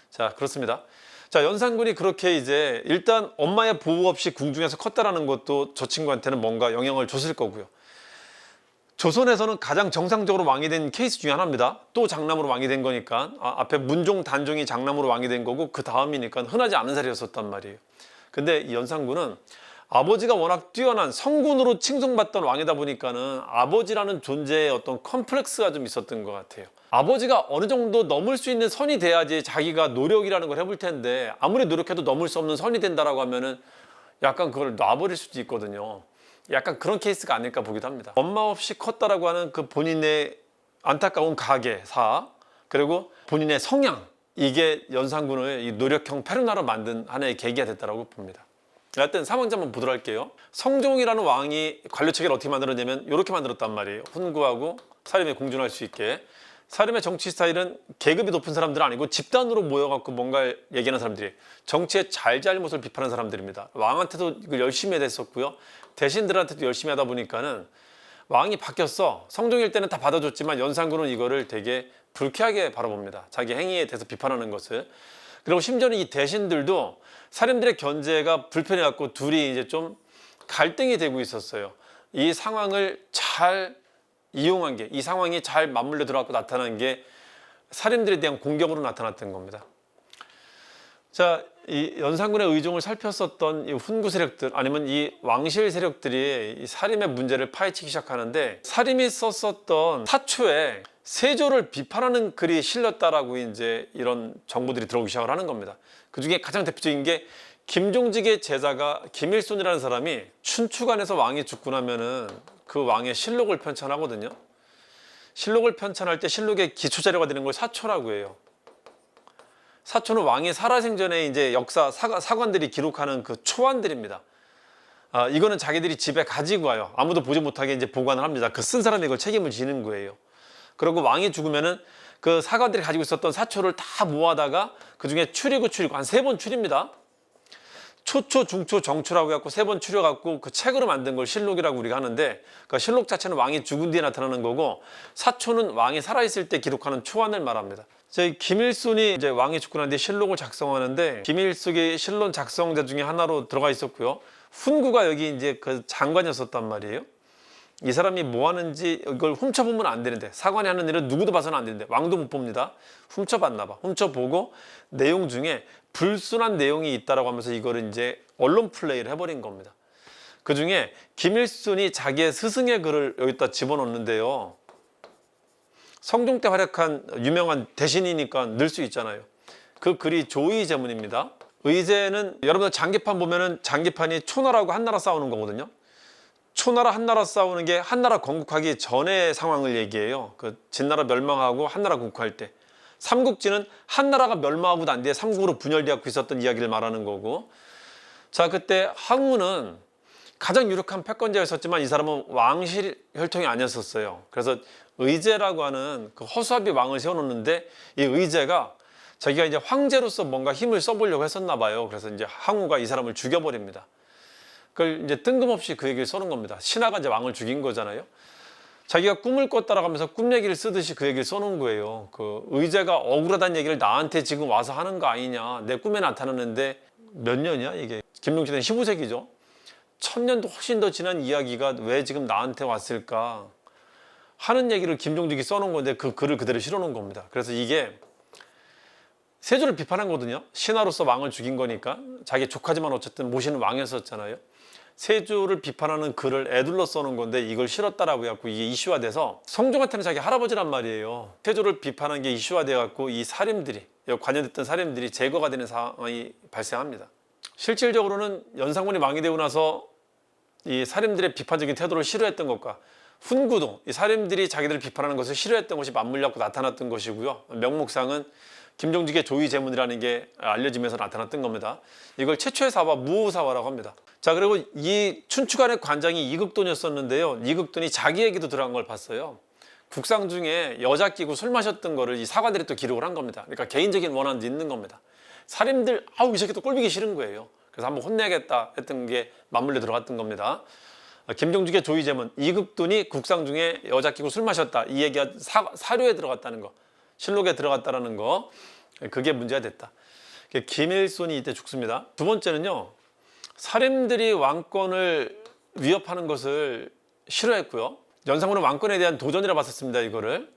자, 그렇습니다. 자, 연산군이 그렇게 이제 일단 엄마의 보호 없이 궁중에서 컸다라는 것도 저 친구한테는 뭔가 영향을 줬을 거고요. 조선에서는 가장 정상적으로 왕이 된 케이스 중에 하나입니다. 또 장남으로 왕이 된 거니까 앞에 문종, 단종이 장남으로 왕이 된 거고 그 다음이니까 흔하지 않은 사례였었단 말이에요. 근데 이 연산군은 아버지가 워낙 뛰어난 성군으로 칭송받던 왕이다 보니까는 아버지라는 존재의 어떤 컴플렉스가 좀 있었던 것 같아요. 아버지가 어느 정도 넘을 수 있는 선이 돼야지 자기가 노력이라는 걸 해볼 텐데 아무리 노력해도 넘을 수 없는 선이 된다라고 하면은 약간 그걸 놔버릴 수도 있거든요. 약간 그런 케이스가 아닐까 보기도 합니다. 엄마 없이 컸다라고 하는 그 본인의 안타까운 가계사 그리고 본인의 성향 이게 연산군을 이 노력형 페르나로 만든 하나의 계기가 됐다고 봅니다. 하여튼 상황자 한번 보도록 할게요. 성종이라는 왕이 관료체계를 어떻게 만들었냐면 이렇게 만들었단 말이에요. 훈구하고 사림에 공존할 수 있게. 사림의 정치 스타일은 계급이 높은 사람들은 아니고 집단으로 모여갖고 뭔가 얘기하는 사람들이 정치의 잘잘못을 비판하는 사람들입니다. 왕한테도 이걸 열심히 했었고요. 대신들한테도 열심히 하다 보니까는 왕이 바뀌었어. 성종일 때는 다 받아줬지만 연산군은 이거를 되게 불쾌하게 바라봅니다. 자기 행위에 대해서 비판하는 것을. 그리고 심지어는 이 대신들도 사림들의 견제가 불편해갖고 둘이 이제 좀 갈등이 되고 있었어요. 이 상황을 잘 이용한 게, 이 상황이 잘 맞물려 들어갖고 나타난 게 사림들에 대한 공격으로 나타났던 겁니다. 자, 이 연산군의 의종을 살폈었던 이 훈구 세력들 아니면 이 왕실 세력들이 이 사림의 문제를 파헤치기 시작하는데 사림이 썼었던 사초에 세조를 비판하는 글이 실렸다라고 이제 이런 정보들이 들어오기 시작을 하는 겁니다. 그 중에 가장 대표적인 게 김종직의 제자가 김일손이라는 사람이 춘추관에서 왕이 죽고 나면은 그 왕의 실록을 편찬하거든요. 실록을 편찬할 때 실록의 기초 자료가 되는 걸 사초라고 해요. 사초는 왕이 살아생전에 이제 역사 사관들이 기록하는 그 초안들입니다. 이거는 자기들이 집에 가지고 와요. 아무도 보지 못하게 이제 보관을 합니다. 그 쓴 사람이 이걸 책임을 지는 거예요. 그리고 왕이 죽으면은 그 사관들이 가지고 있었던 사초를 다 모아다가 그 중에 추리고 한 3번 추립니다. 초초, 중초, 정초라고 해갖고 3번 추려갖고 그 책으로 만든 걸 실록이라고 우리가 하는데 그 실록 자체는 왕이 죽은 뒤에 나타나는 거고 사초는 왕이 살아있을 때 기록하는 초안을 말합니다. 저희 김일순이 이제 왕이 죽고 난 뒤에 실록을 작성하는데 김일숙이 실론 작성자 중에 하나로 들어가 있었고요. 훈구가 여기 이제 그 장관이었었단 말이에요. 이 사람이 뭐 하는지 이걸 훔쳐보면 안 되는데 사관이 하는 일은 누구도 봐서는 안 되는데 왕도 못 봅니다. 훔쳐봤나 봐. 훔쳐보고 내용 중에 불순한 내용이 있다라고 하면서 이거를 이제 언론 플레이를 해버린 겁니다. 그 중에 김일순이 자기의 스승의 글을 여기다 집어넣는데요. 성종 때 활약한 유명한 대신이니까 넣을 수 있잖아요. 그 글이 조의제문입니다. 의제는 여러분들 장기판 보면은 장기판이 초나라하고 한나라 싸우는 거거든요. 초나라 한나라 싸우는 게 한나라 건국하기 전의 상황을 얘기해요. 그 진나라 멸망하고 한나라 건국할 때. 삼국지는 한나라가 멸망하고 난 뒤에 삼국으로 분열되어 있었던 이야기를 말하는 거고. 자, 그때 항우는 가장 유력한 패권자였었지만 이 사람은 왕실 혈통이 아니었었어요. 그래서 의제라고 하는 그 허수아비 왕을 세워놓는데 이 의제가 자기가 이제 황제로서 뭔가 힘을 써보려고 했었나 봐요. 그래서 이제 항우가 이 사람을 죽여버립니다. 그걸 이제 뜬금없이 그 얘기를 써놓은 겁니다. 신하가 이제 왕을 죽인 거잖아요. 자기가 꿈을 꿨다라고 하면서 꿈 얘기를 쓰듯이 그 얘기를 써놓은 거예요. 그 의제가 억울하다는 얘기를 나한테 지금 와서 하는 거 아니냐. 내 꿈에 나타났는데 몇 년이야 이게. 김용시대는 15세기죠. 1000년도 훨씬 더 지난 이야기가 왜 지금 나한테 왔을까 하는 얘기를 김종직이 써놓은 건데 그 글을 그대로 실어놓은 겁니다. 그래서 이게 세조를 비판한 거거든요. 신하로서 왕을 죽인 거니까 자기 조카지만 어쨌든 모시는 왕이었었잖아요. 세조를 비판하는 글을 애둘러 써놓은 건데 이걸 실었다라고 해갖고 이게 이슈화 돼서 성종한테는 자기 할아버지란 말이에요. 세조를 비판한 게 이슈화 돼갖고 이 살인들이, 관여됐던 살인들이 제거가 되는 상황이 발생합니다. 실질적으로는 연산군이 망해되고 나서 이 살인들의 비판적인 태도를 싫어했던 것과 훈구도 이 살인들이 자기들을 비판하는 것을 싫어했던 것이 맞물렸고 나타났던 것이고요. 명목상은 김종직의 조의제문이라는 게 알려지면서 나타났던 겁니다. 이걸 최초의 사화 무오사화라고 합니다. 자, 그리고 이 춘추관의 관장이 이극돈이었었는데요. 이극돈이 자기 얘기도 들어간 걸 봤어요. 국상 중에 여자 끼고 술 마셨던 거를 이 사관들이 또 기록을 한 겁니다. 그러니까 개인적인 원한도 있는 겁니다. 살인들 이 새끼 또 꼴보기 싫은 거예요. 그래서 한번 혼내야겠다 했던 게 맞물려 들어갔던 겁니다. 김종직의 조의제문, 이극돈이 국상 중에 여자 끼고 술 마셨다, 이 얘기가 사료에 들어갔다는 거, 실록에 들어갔다는 거, 그게 문제가 됐다. 김일손이 이때 죽습니다. 두 번째는요, 살인들이 왕권을 위협하는 것을 싫어했고요. 연산군은 왕권에 대한 도전이라 봤었습니다, 이거를.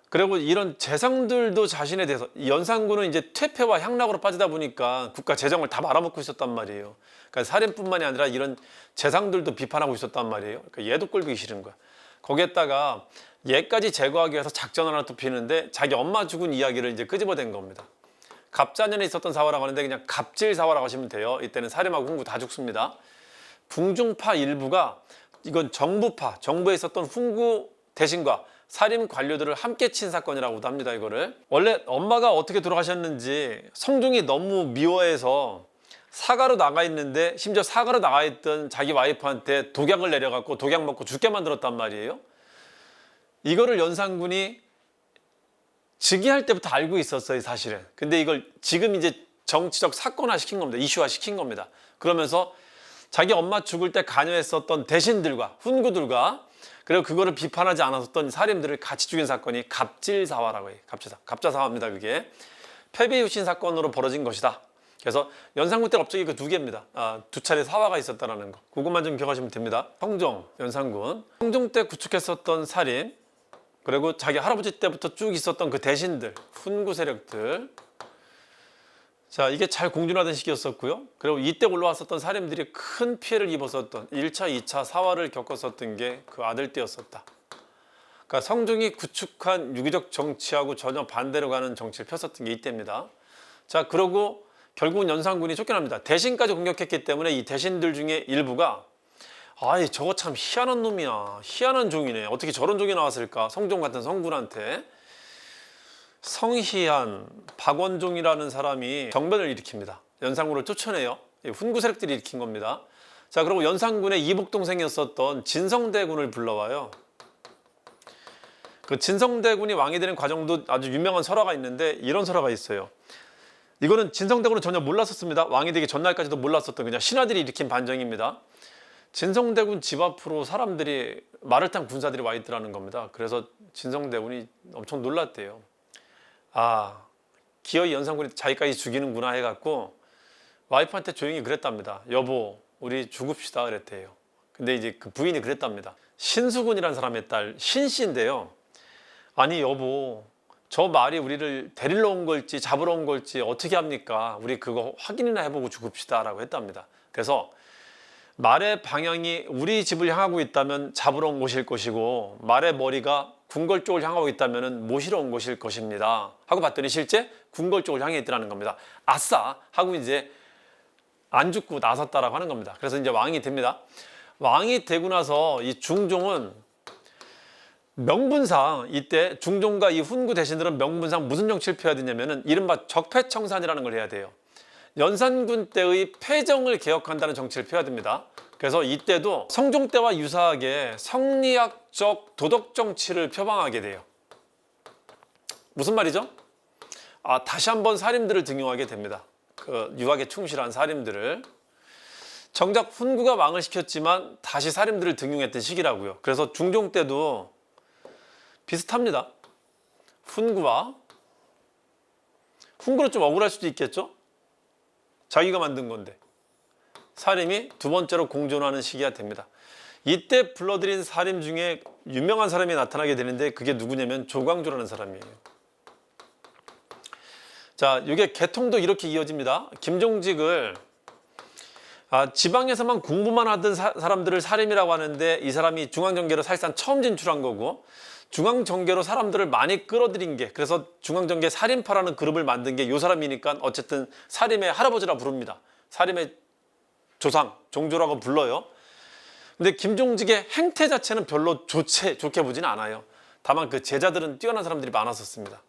그리고 이런 재상들도 자신에 대해서, 연산군은 이제 퇴폐와 향락으로 빠지다 보니까 국가 재정을 다 말아먹고 있었단 말이에요. 그러니까 살인뿐만이 아니라 이런 재상들도 비판하고 있었단 말이에요. 그러니까 얘도 꼴보기 싫은 거야. 거기에다가 얘까지 제거하기 위해서 작전 하나 또 피는데 자기 엄마 죽은 이야기를 이제 끄집어댄 겁니다. 갑자년에 있었던 사화라고 하는데 그냥 갑질사화라고 하시면 돼요. 이때는 살인하고 훈구 다 죽습니다. 궁중파 일부가, 이건 정부파, 정부에 있었던 훈구 대신과 살인 관료들을 함께 친 사건이라고도 합니다. 이거를 원래 엄마가 어떻게 돌아가셨는지 성종이 너무 미워해서 사가로 나가 있는데, 심지어 사가로 나가 있던 자기 와이프한테 독약을 내려갖고 독약 먹고 죽게 만들었단 말이에요. 이거를 연산군이 즉위할 때부터 알고 있었어요, 사실은. 근데 이걸 지금 이제 정치적 사건화 시킨 겁니다. 이슈화 시킨 겁니다. 그러면서 자기 엄마 죽을 때 관여했었던 대신들과 훈구들과, 그리고 그거를 비판하지 않았었던 살인들을 같이 죽인 사건이 갑질사화라고 해요. 갑자사화입니다. 그게 패배유신 사건으로 벌어진 것이다. 그래서 연산군 때 갑자기 그 두 개입니다. 두 차례 사화가 있었다는 거. 그것만 좀 기억하시면 됩니다. 성종, 연산군. 성종 때 구축했었던 살인, 그리고 자기 할아버지 때부터 쭉 있었던 그 대신들, 훈구 세력들. 자, 이게 잘 공존하던 시기였었고요. 그리고 이때 올라왔었던 살인들이 큰 피해를 입었었던 1차, 2차 사화를 겪었었던 게 그 아들 때였었다. 그러니까 성종이 구축한 유기적 정치하고 전혀 반대로 가는 정치를 폈었던 게 이때입니다. 자, 그러고 결국은 연산군이 쫓겨납니다. 대신까지 공격했기 때문에 이 대신들 중에 일부가 저거 참 희한한 놈이야, 희한한 종이네, 어떻게 저런 종이 나왔을까, 성종 같은 성군한테. 성희한, 박원종이라는 사람이 정변을 일으킵니다. 연산군을 쫓아내요. 훈구 세력들이 일으킨 겁니다. 자, 그리고 연산군의 이복동생이었었던 진성대군을 불러와요. 그 진성대군이 왕이 되는 과정도 아주 유명한 설화가 있는데, 이런 설화가 있어요. 이거는 진성대군은 전혀 몰랐었습니다. 왕이 되기 전날까지도 몰랐었던 그냥 신하들이 일으킨 반정입니다. 진성대군 집 앞으로 사람들이, 말을 탄 군사들이 와 있더라는 겁니다. 그래서 진성대군이 엄청 놀랐대요. 기어이 연산군이 자기까지 죽이는구나 해갖고 와이프한테 조용히 그랬답니다. 여보, 우리 죽읍시다 그랬대요. 근데 이제 그 부인이 그랬답니다. 신수군이라는 사람의 딸 신씨인데요. 아니 여보, 저 말이 우리를 데리러 온 걸지 잡으러 온 걸지 어떻게 합니까? 우리 그거 확인이나 해보고 죽읍시다 라고 했답니다. 그래서 말의 방향이 우리 집을 향하고 있다면 잡으러 온 것일 것이고, 말의 머리가 궁궐 쪽을 향하고 있다면 모시러 온 것일 것입니다 하고 봤더니 실제 궁궐 쪽을 향해 있더라는 겁니다. 아싸 하고 이제 안 죽고 나섰다라고 하는 겁니다. 그래서 이제 왕이 됩니다. 왕이 되고 나서 이 중종은 명분상, 이때 중종과 이 훈구 대신들은 명분상 무슨 정치를 펴야 되냐면은 이른바 적폐청산이라는 걸 해야 돼요. 연산군 때의 패정을 개혁한다는 정치를 펴야 됩니다. 그래서 이때도 성종 때와 유사하게 성리학적 도덕 정치를 표방하게 돼요. 무슨 말이죠? 다시 한번 살인들을 등용하게 됩니다. 그 유학에 충실한 살인들을. 정작 훈구가 왕을 시켰지만 다시 살인들을 등용했던 시기라고요. 그래서 중종 때도 비슷합니다. 훈구는 좀 억울할 수도 있겠죠? 자기가 만든 건데. 살인이 두 번째로 공존하는 시기가 됩니다. 이때 불러들인 살인 중에 유명한 사람이 나타나게 되는데 그게 누구냐면 조광조라는 사람이에요. 자, 이게 개통도 이렇게 이어집니다. 김종직을 지방에서만 공부만 하던 사람들을 사림이라고 하는데 이 사람이 중앙정계로 사실상 처음 진출한 거고 중앙정계로 사람들을 많이 끌어들인 게 그래서 중앙정계 사림파라는 그룹을 만든 게 이 사람이니까 어쨌든 사림의 할아버지라 부릅니다. 사림의 조상, 종조라고 불러요. 근데 김종직의 행태 자체는 별로 좋게 보지는 않아요. 다만 그 제자들은 뛰어난 사람들이 많았었습니다.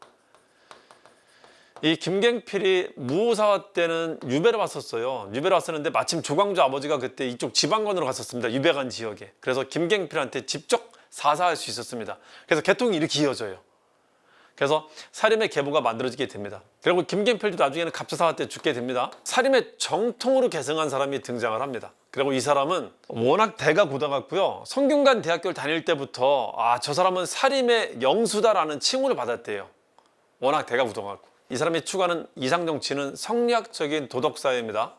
이 김갱필이 무오사화 때는 유배를 왔었어요. 유배를 왔었는데 마침 조광조 아버지가 그때 이쪽 지방관으로 갔었습니다. 유배간 지역에. 그래서 김갱필한테 직접 사사할 수 있었습니다. 그래서 계통이 이렇게 이어져요. 그래서 사림의 계보가 만들어지게 됩니다. 그리고 김갱필도 나중에는 갑자사화 때 죽게 됩니다. 사림의 정통으로 계승한 사람이 등장을 합니다. 그리고 이 사람은 워낙 대가 고등학고요. 성균관 대학교를 다닐 때부터 저 사람은 사림의 영수다라는 칭호를 받았대요. 워낙 대가 고등학고. 이 사람이 추구하는 이상정치는 성리학적인 도덕사회입니다.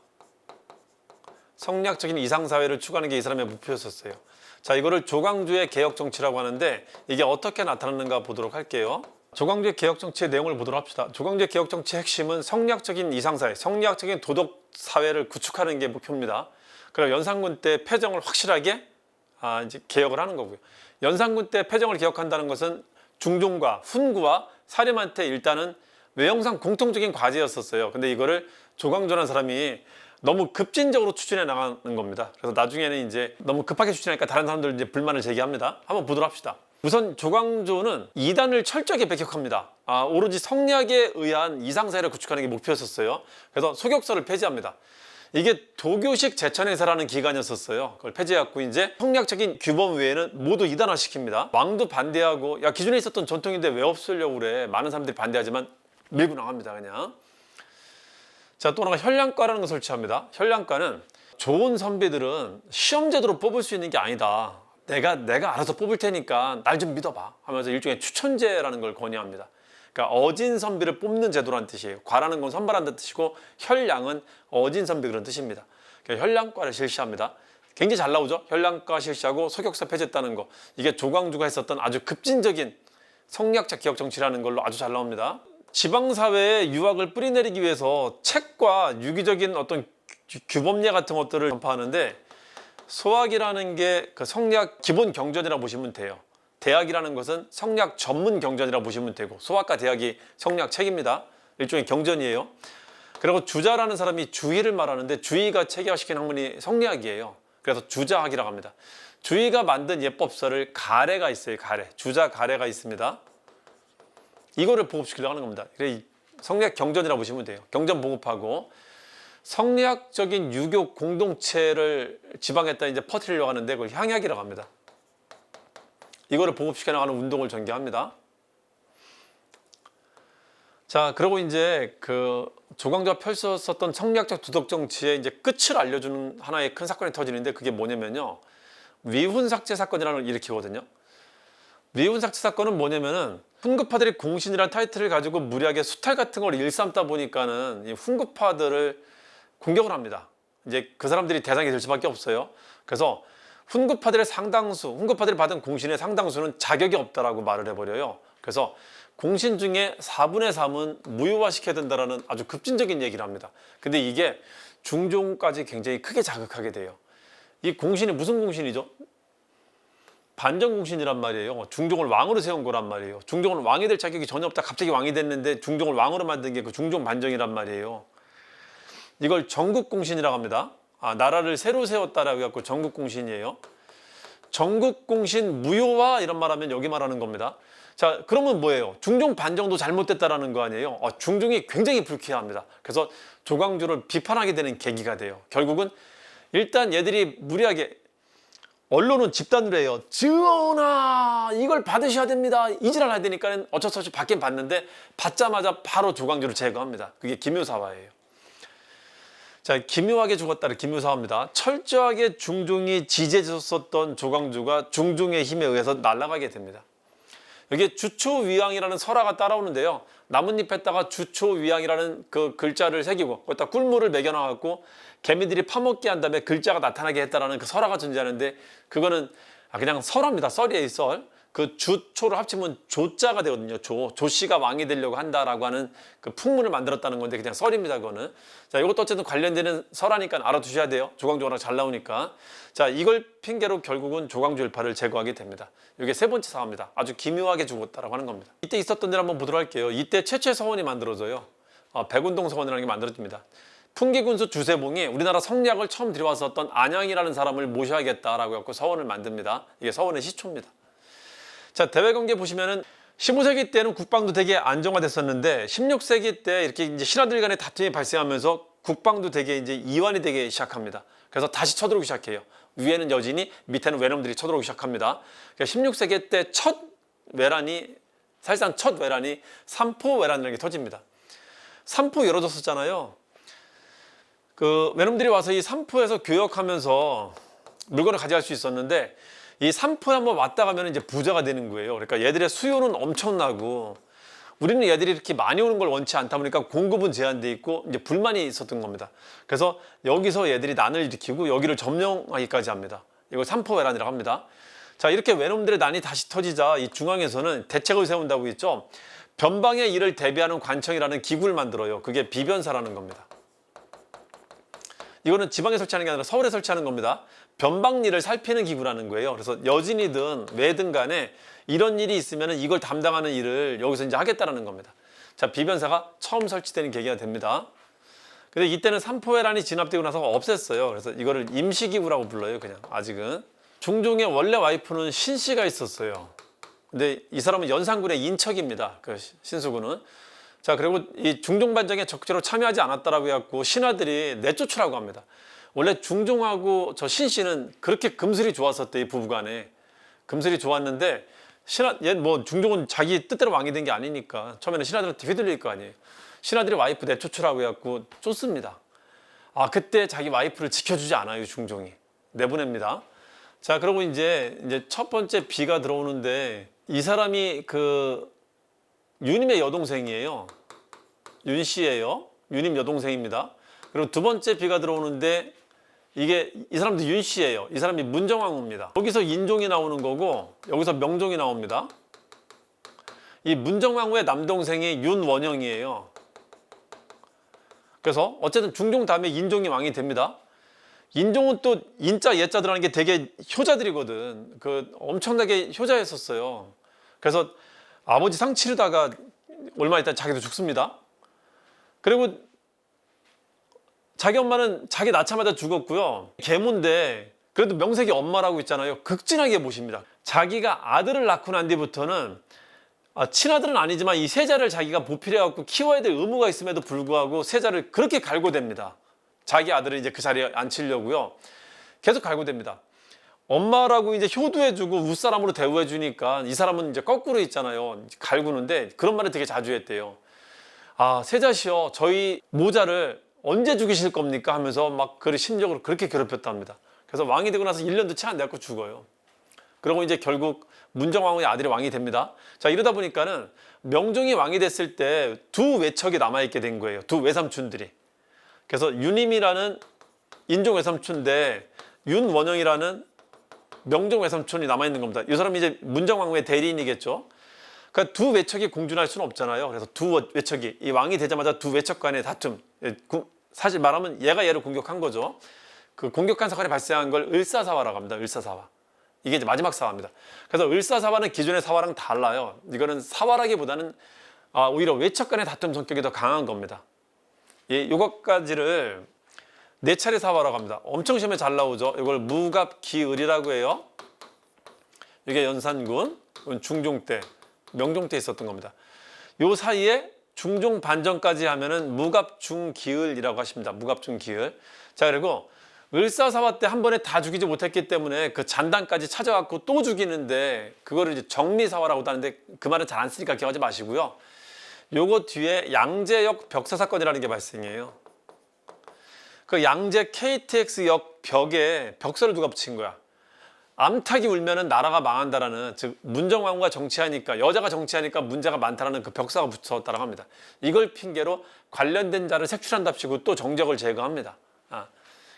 성리학적인 이상사회를 추구하는 게 이 사람의 목표였었어요. 자, 이거를 조광조의 개혁정치라고 하는데 이게 어떻게 나타나는가 보도록 할게요. 조광조의 개혁정치의 내용을 보도록 합시다. 조광조의 개혁정치의 핵심은 성리학적인 이상사회, 성리학적인 도덕사회를 구축하는 게 목표입니다. 그리고 연산군 때 패정을 확실하게 이제 개혁을 하는 거고요. 연산군 때 패정을 개혁한다는 것은 중종과 훈구와 사림한테 일단은 외형상 공통적인 과제였었어요. 근데 이거를 조광조라는 사람이 너무 급진적으로 추진해 나가는 겁니다. 그래서 나중에는 이제 너무 급하게 추진하니까 다른 사람들 이제 불만을 제기합니다. 한번 보도록 합시다. 우선 조광조는 이단을 철저하게 배격합니다. 오로지 성리학에 의한 이상사회를 구축하는 게 목표였었어요. 그래서 소격서를 폐지합니다. 이게 도교식 제천행사라는 기관이었었어요. 그걸 폐지해갖고 이제 성리학적인 규범 외에는 모두 이단화시킵니다. 왕도 반대하고 기존에 있었던 전통인데 왜 없애려고 그래. 많은 사람들이 반대하지만 밀고 나갑니다. 그냥. 자, 또 하나가 현량과라는 걸 설치합니다. 현량과는 좋은 선비들은 시험제도로 뽑을 수 있는 게 아니다. 내가 알아서 뽑을 테니까 날 좀 믿어봐 하면서 일종의 추천제라는 걸 권유합니다. 그러니까 어진 선비를 뽑는 제도라는 뜻이에요. 과라는 건 선발한다는 뜻이고 현량은 어진 선비 그런 뜻입니다. 그러니까 현량과를 실시합니다. 굉장히 잘 나오죠. 현량과 실시하고 소격서 폐지했다는 거. 이게 조광조가 했었던 아주 급진적인 성리학적 개혁 정치라는 걸로 아주 잘 나옵니다. 지방사회에 유학을 뿌리내리기 위해서 책과 유기적인 어떤 규범례 같은 것들을 전파하는데 소학이라는 게 그 성리학 기본 경전이라고 보시면 돼요. 대학이라는 것은 성리학 전문 경전이라고 보시면 되고 소학과 대학이 성리학 책입니다. 일종의 경전이에요. 그리고 주자라는 사람이 주의를 말하는데 주의가 체계화시킨 학문이 성리학이에요. 그래서 주자학이라고 합니다. 주의가 만든 예법서를 가래가 있어요. 가래. 주자 가래가 있습니다. 이거를 보급시키려고 하는 겁니다. 그래 성리학 경전이라고 보시면 돼요. 경전 보급하고 성리학적인 유교 공동체를 지방에다 이제 퍼뜨리려고 하는데 그걸 향약이라고 합니다. 이거를 보급시켜 나가는 운동을 전개합니다. 자, 그리고 이제 그 조광조가 펼쳤었던 성리학적 도덕 정치의 이제 끝을 알려주는 하나의 큰 사건이 터지는데 그게 뭐냐면요. 위훈삭제 사건이라는 걸 일으키거든요. 위훈삭제 사건은 뭐냐면은 훈구파들이 공신이라는 타이틀을 가지고 무리하게 수탈 같은 걸 일삼다 보니까는 이 훈구파들을 공격을 합니다. 이제 그 사람들이 대상이 될 수밖에 없어요. 그래서 훈구파들의 상당수, 훈구파들이 받은 공신의 상당수는 자격이 없다라고 말을 해버려요. 그래서 공신 중에 4분의 3은 무효화시켜야 된다라는 아주 급진적인 얘기를 합니다. 근데 이게 중종까지 굉장히 크게 자극하게 돼요. 이 공신이 무슨 공신이죠? 반정공신이란 말이에요. 중종을 왕으로 세운 거란 말이에요. 중종은 왕이 될 자격이 전혀 없다. 갑자기 왕이 됐는데 중종을 왕으로 만든 게 그 중종 반정이란 말이에요. 이걸 전국공신이라고 합니다. 나라를 새로 세웠다라고 해갖고 전국공신이에요. 전국공신 무효화 이런 말하면 여기 말하는 겁니다. 자, 그러면 뭐예요? 중종 반정도 잘못됐다라는 거 아니에요? 중종이 굉장히 불쾌합니다. 그래서 조광조를 비판하게 되는 계기가 돼요. 결국은 일단 얘들이 무리하게 언론은 집단으로 해요. 전하 이걸 받으셔야 됩니다. 이지랄 해야 되니까 어쩔 수 없이 받긴 받는데 받자마자 바로 조광조를 제거합니다. 그게 김효사화예요. 자, 기묘하게 죽었다를 김효사화입니다. 철저하게 중종이 지지해줬었던 조광조가 중종의 힘에 의해서 날아가게 됩니다. 여기에 주초위왕이라는 설화가 따라오는데요. 나뭇잎에다가 주초위왕이라는 그 글자를 새기고 거기다 꿀물을 매겨놔갖고 개미들이 파먹게 한 다음에 글자가 나타나게 했다라는 그 설화가 존재하는데 그거는 그냥 설화입니다. 썰이에요, 썰. 그 주초를 합치면 조자가 되거든요. 조씨가 왕이 되려고 한다라고 하는 그 풍문을 만들었다는 건데 그냥 썰입니다. 그거는. 자, 이것도 어쨌든 관련되는 설하니까 알아두셔야 돼요. 조광조가 잘 나오니까. 자, 이걸 핑계로 결국은 조광조 일파를 제거하게 됩니다. 이게 세 번째 사화입니다. 아주 기묘하게 죽었다라고 하는 겁니다. 이때 있었던 일 한번 보도록 할게요. 이때 최초의 서원이 만들어져요. 백운동 서원이라는 게 만들어집니다. 풍기군수 주세봉이 우리나라 성리학을 처음 들여왔었던 안양이라는 사람을 모셔야겠다라고 해서 서원을 만듭니다. 이게 서원의 시초입니다. 자, 대외관계 보시면은 15세기 때는 국방도 되게 안정화됐었는데 16세기 때 이렇게 이제 신하들 간의 다툼이 발생하면서 국방도 되게 이제 이완이 되기 시작합니다. 그래서 다시 쳐들어오기 시작해요. 위에는 여진이, 밑에는 외놈들이 쳐들어오기 시작합니다. 그러니까 16세기 때 사실상 첫 외란이 삼포외란이라는 게 터집니다. 삼포 열어줬었잖아요. 그 외놈들이 와서 이 삼포에서 교역하면서 물건을 가져갈 수 있었는데 이 삼포에 한번 왔다 가면 이제 부자가 되는 거예요. 그러니까 얘들의 수요는 엄청나고 우리는 얘들이 이렇게 많이 오는 걸 원치 않다 보니까 공급은 제한돼 있고 이제 불만이 있었던 겁니다. 그래서 여기서 얘들이 난을 일으키고 여기를 점령하기까지 합니다. 이걸 삼포외란이라고 합니다. 자, 이렇게 외놈들의 난이 다시 터지자 이 중앙에서는 대책을 세운다고 했죠. 변방의 일을 대비하는 관청이라는 기구를 만들어요. 그게 비변사라는 겁니다. 이거는 지방에 설치하는 게 아니라 서울에 설치하는 겁니다. 변방일을 살피는 기구라는 거예요. 그래서 여진이든 왜든 간에 이런 일이 있으면 이걸 담당하는 일을 여기서 이제 하겠다라는 겁니다. 자, 비변사가 처음 설치되는 계기가 됩니다. 근데 이때는 삼포회란이 진압되고 나서 없앴어요. 그래서 이거를 임시기구라고 불러요. 그냥 아직은. 중종의 원래 와이프는 신씨가 있었어요. 근데 이 사람은 연산군의 인척입니다. 그 신수군은. 자, 그리고 이 중종반정에 적극적으로 참여하지 않았다라고 해갖고 신하들이 내쫓으라고 합니다. 원래 중종하고 저 신씨는 그렇게 금슬이 좋았었대, 이 부부간에. 금슬이 좋았는데 중종은 자기 뜻대로 왕이 된 게 아니니까 처음에는 신하들한테 휘둘릴 거 아니에요. 신하들이 와이프 내쫓으라고 해갖고 쫓습니다. 아, 그때 자기 와이프를 지켜주지 않아요, 중종이. 내보냅니다. 자, 그리고 이제 첫 번째 비가 들어오는데 이 사람이 그 유님의 여동생이에요. 윤씨예요. 유님 여동생입니다. 그리고 두 번째 비가 들어오는데 이 사람도 윤씨예요. 이 사람이 문정왕후입니다. 여기서 인종이 나오는 거고 여기서 명종이 나옵니다. 이 문정왕후의 남동생이 윤원영이에요. 그래서 어쨌든 중종 다음에 인종이 왕이 됩니다. 인종은 또 인자 예자들하는 게 되게 효자들이거든. 그 엄청나게 효자였었어요. 그래서 아버지 상 치르다가 얼마 있다 자기도 죽습니다. 그리고 자기 엄마는 자기 낳자마자 죽었고요. 계모인데 그래도 명색이 엄마라고 있잖아요. 극진하게 모십니다. 자기가 아들을 낳고 난 뒤부터는 친아들은 아니지만 이 세자를 자기가 보필해갖고 키워야 될 의무가 있음에도 불구하고 세자를 그렇게 갈고댑니다. 자기 아들을 이제 그 자리에 앉히려고요. 계속 갈고댑니다. 엄마라고 이제 효도해주고 윗사람으로 대우해주니까 이 사람은 이제 거꾸로 있잖아요. 갈구는데 그런 말을 되게 자주 했대요. 아, 세자시여, 저희 모자를 언제 죽이실 겁니까? 하면서 막 그 심적으로 그렇게 괴롭혔답니다. 그래서 왕이 되고 나서 1년도 채 안 돼갖고 죽어요. 그리고 이제 결국 문정왕후의 아들이 왕이 됩니다. 자, 이러다 보니까는 명종이 왕이 됐을 때 두 외척이 남아있게 된 거예요. 두 외삼촌들이. 그래서 윤임이라는 인종 외삼촌인데 윤원영이라는 명종 외삼촌이 남아있는 겁니다. 이 사람이 이제 문정왕후의 대리인이겠죠. 그러니까 두 외척이 공존할 수는 없잖아요. 그래서 두 외척이 이 왕이 되자마자 두 외척 간의 다툼. 사실 말하면 얘가 얘를 공격한 거죠. 그 공격한 사건이 발생한 걸 을사사화라고 합니다. 을사사화. 이게 이제 마지막 사화입니다. 그래서 을사사화는 기존의 사화랑 달라요. 이거는 사화라기보다는 오히려 외척 간의 다툼 성격이 더 강한 겁니다. 이것까지를 네 차례 사화라고 합니다. 엄청 시험에 잘 나오죠. 이걸 무갑기을이라고 해요. 이게 연산군, 중종 때, 명종 때 있었던 겁니다. 요 사이에 중종 반정까지 하면은 무갑중기을이라고 하십니다. 무갑중기을. 자, 그리고 을사사화 때 한 번에 다 죽이지 못했기 때문에 그 잔당까지 찾아갖고 또 죽이는데 그거를 이제 정리사화라고도 하는데 그 말은 잘 안 쓰니까 기억하지 마시고요. 요거 뒤에 양재역 벽사 사건이라는 게 발생해요. 그 양재 KTX역 벽에 벽서를 누가 붙인 거야. 암탉이 울면은 나라가 망한다라는, 즉 문정왕후가 정치하니까, 여자가 정치하니까 문제가 많다라는 그 벽사가 붙었다고 합니다. 이걸 핑계로 관련된 자를 색출한답시고 또 정적을 제거합니다.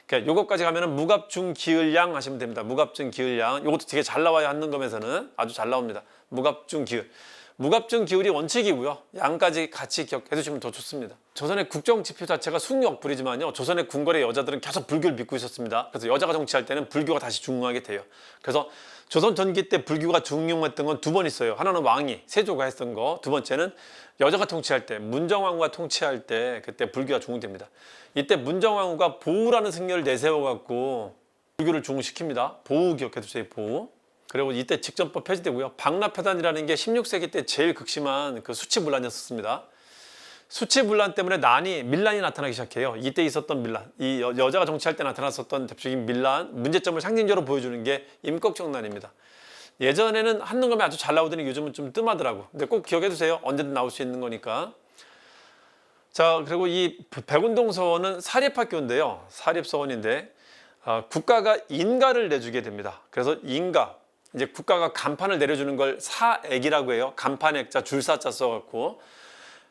그러니까 요것까지 가면은 무갑중 기을양 하시면 됩니다. 무갑중 기을양. 요것도 되게 잘 나와요. 한능검에서는 아주 잘 나옵니다. 무갑중 기을. 무갑중 기울이 원칙이고요. 양까지 같이 기억해 두시면 더 좋습니다. 조선의 국정 지표 자체가 숭역불이지만요. 조선의 궁궐의 여자들은 계속 불교를 믿고 있었습니다. 그래서 여자가 정치할 때는 불교가 다시 중흥하게 돼요. 그래서 조선 전기 때 불교가 중흥했던 건 두 번 있어요. 하나는 왕이 세조가 했던 거, 두 번째는 여자가 통치할 때, 문정왕후가 통치할 때 그때 불교가 중흥됩니다. 이때 문정왕후가 보우라는 승려를 내세워 갖고 불교를 중흥시킵니다. 보우 기억해 두세요. 보우. 그리고 이때 직전법 폐지되고요. 방라폐단이라는 게 16세기 때 제일 극심한 그 수치분란이었습니다. 수치분란 때문에 밀란이 나타나기 시작해요. 이때 있었던 밀란, 이 여자가 정치할 때 나타났었던 대표적인 밀란, 문제점을 상징적으로 보여주는 게 임꺽정난입니다. 예전에는 한능검에 아주 잘 나오더니 요즘은 좀 뜸하더라고. 근데 꼭 기억해 두세요. 언제든 나올 수 있는 거니까. 자, 그리고 이 백운동서원은 사립학교인데요. 사립서원인데 국가가 인가를 내주게 됩니다. 그래서 인가, 이제 국가가 간판을 내려주는 걸 사액이라고 해요. 간판액자 줄사자 써갖고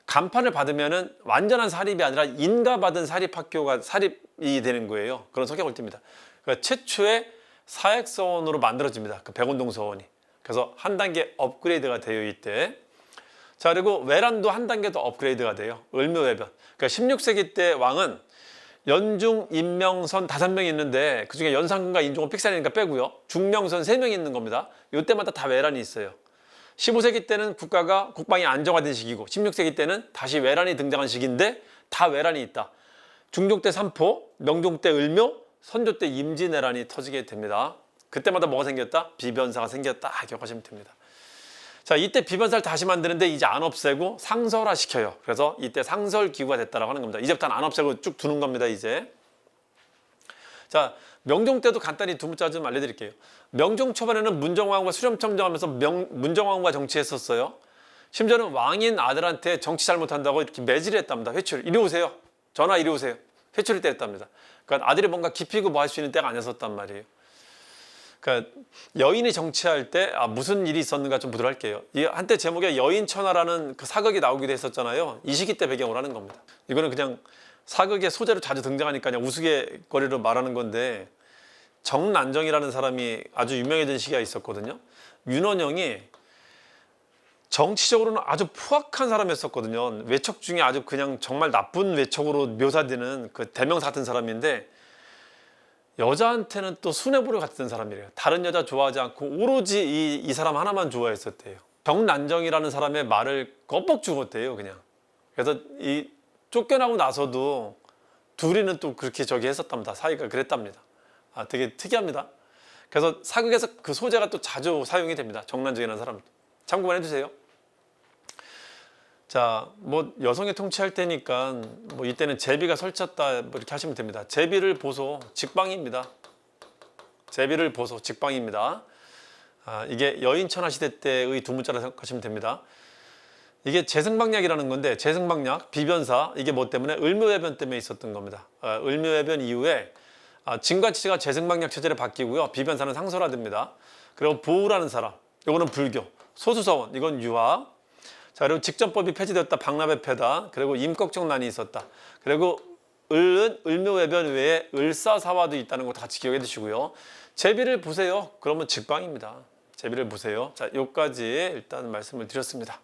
간판을 받으면은 완전한 사립이 아니라 인가받은 사립학교가 사립이 되는 거예요. 그런 성격을 띱니다. 그러니까 최초의 사액서원으로 만들어집니다. 그 백운동서원이. 그래서 한 단계 업그레이드가 되어 있대. 자, 그리고 외란도 한 단계 더 업그레이드가 돼요. 을묘외변. 그러니까 16세기 때 왕은 연중, 인명선 5명이 있는데 그중에 연산군과 인종은 픽살이니까 빼고요. 중명선 3명이 있는 겁니다. 이때마다 다 외란이 있어요. 15세기 때는 국방이 안정화된 시기고 16세기 때는 다시 외란이 등장한 시기인데 다 외란이 있다. 중종 때 삼포, 명종 때 을묘, 선조 때 임진왜란이 터지게 됩니다. 그때마다 뭐가 생겼다? 비변사가 생겼다. 기억하시면 됩니다. 자, 이때 비변사를 다시 만드는데 이제 안 없애고 상설화 시켜요. 그래서 이때 상설기구가 됐다라고 하는 겁니다. 이제부터는 안 없애고 쭉 두는 겁니다. 이제. 자, 명종 때도 간단히 두 문자 좀 알려드릴게요. 명종 초반에는 문정왕후가 수렴청정하면서 문정왕후가 정치했었어요. 심지어는 왕인 아들한테 정치 잘못한다고 이렇게 매질을 했답니다. 회출. 이리 오세요. 전화 이리 오세요. 회출을 때렸답니다. 그러니까 아들이 뭔가 기피고 뭐 할 수 있는 때가 아니었었단 말이에요. 그러니까 여인이 정치할 때 무슨 일이 있었는가 좀 보도록 할게요. 이 한때 제목에 여인천하라는 그 사극이 나오기도 했었잖아요. 이 시기 때 배경으로 하는 겁니다. 이거는 그냥 사극의 소재로 자주 등장하니까 그냥 우스갯거리로 말하는 건데 정난정이라는 사람이 아주 유명해진 시기가 있었거든요. 윤원영이 정치적으로는 아주 포악한 사람이었었거든요. 외척 중에 아주 그냥 정말 나쁜 외척으로 묘사되는 그 대명사 같은 사람인데 여자한테는 또 순애보를 같은 사람이래요. 다른 여자 좋아하지 않고 오로지 이 사람 하나만 좋아했었대요. 정난정이라는 사람의 말을 껌뻑 죽었대요, 그냥. 그래서 이 쫓겨나고 나서도 둘이는 또 그렇게 저기 했었답니다. 사이가 그랬답니다. 되게 특이합니다. 그래서 사극에서 그 소재가 또 자주 사용이 됩니다. 정난정이라는 사람. 참고만 해주세요. 자, 뭐 여성이 통치할 때니까 뭐 이때는 제비가 설쳤다 뭐 이렇게 하시면 됩니다. 제비를 보소 직방입니다. 제비를 보소 직방입니다. 이게 여인천하 시대 때의 두 문자라 생각하시면 됩니다. 이게 재승방약이라는 건데 재승방약, 비변사 이게 뭐 때문에 을묘외변 때문에 있었던 겁니다. 을묘외변 이후에 진관치가 재승방약 체제로 바뀌고요. 비변사는 상설화됩니다. 그리고 보우라는 사람, 이거는 불교. 소수서원, 이건 유학. 자, 그리고 직전법이 폐지되었다. 방라배패다. 그리고 임꺽정난이 있었다. 그리고 을은 을묘외변 외에 을사사화도 있다는 거 같이 기억해 두시고요. 제비를 보세요. 그러면 직방입니다. 제비를 보세요. 자, 여기까지 일단 말씀을 드렸습니다.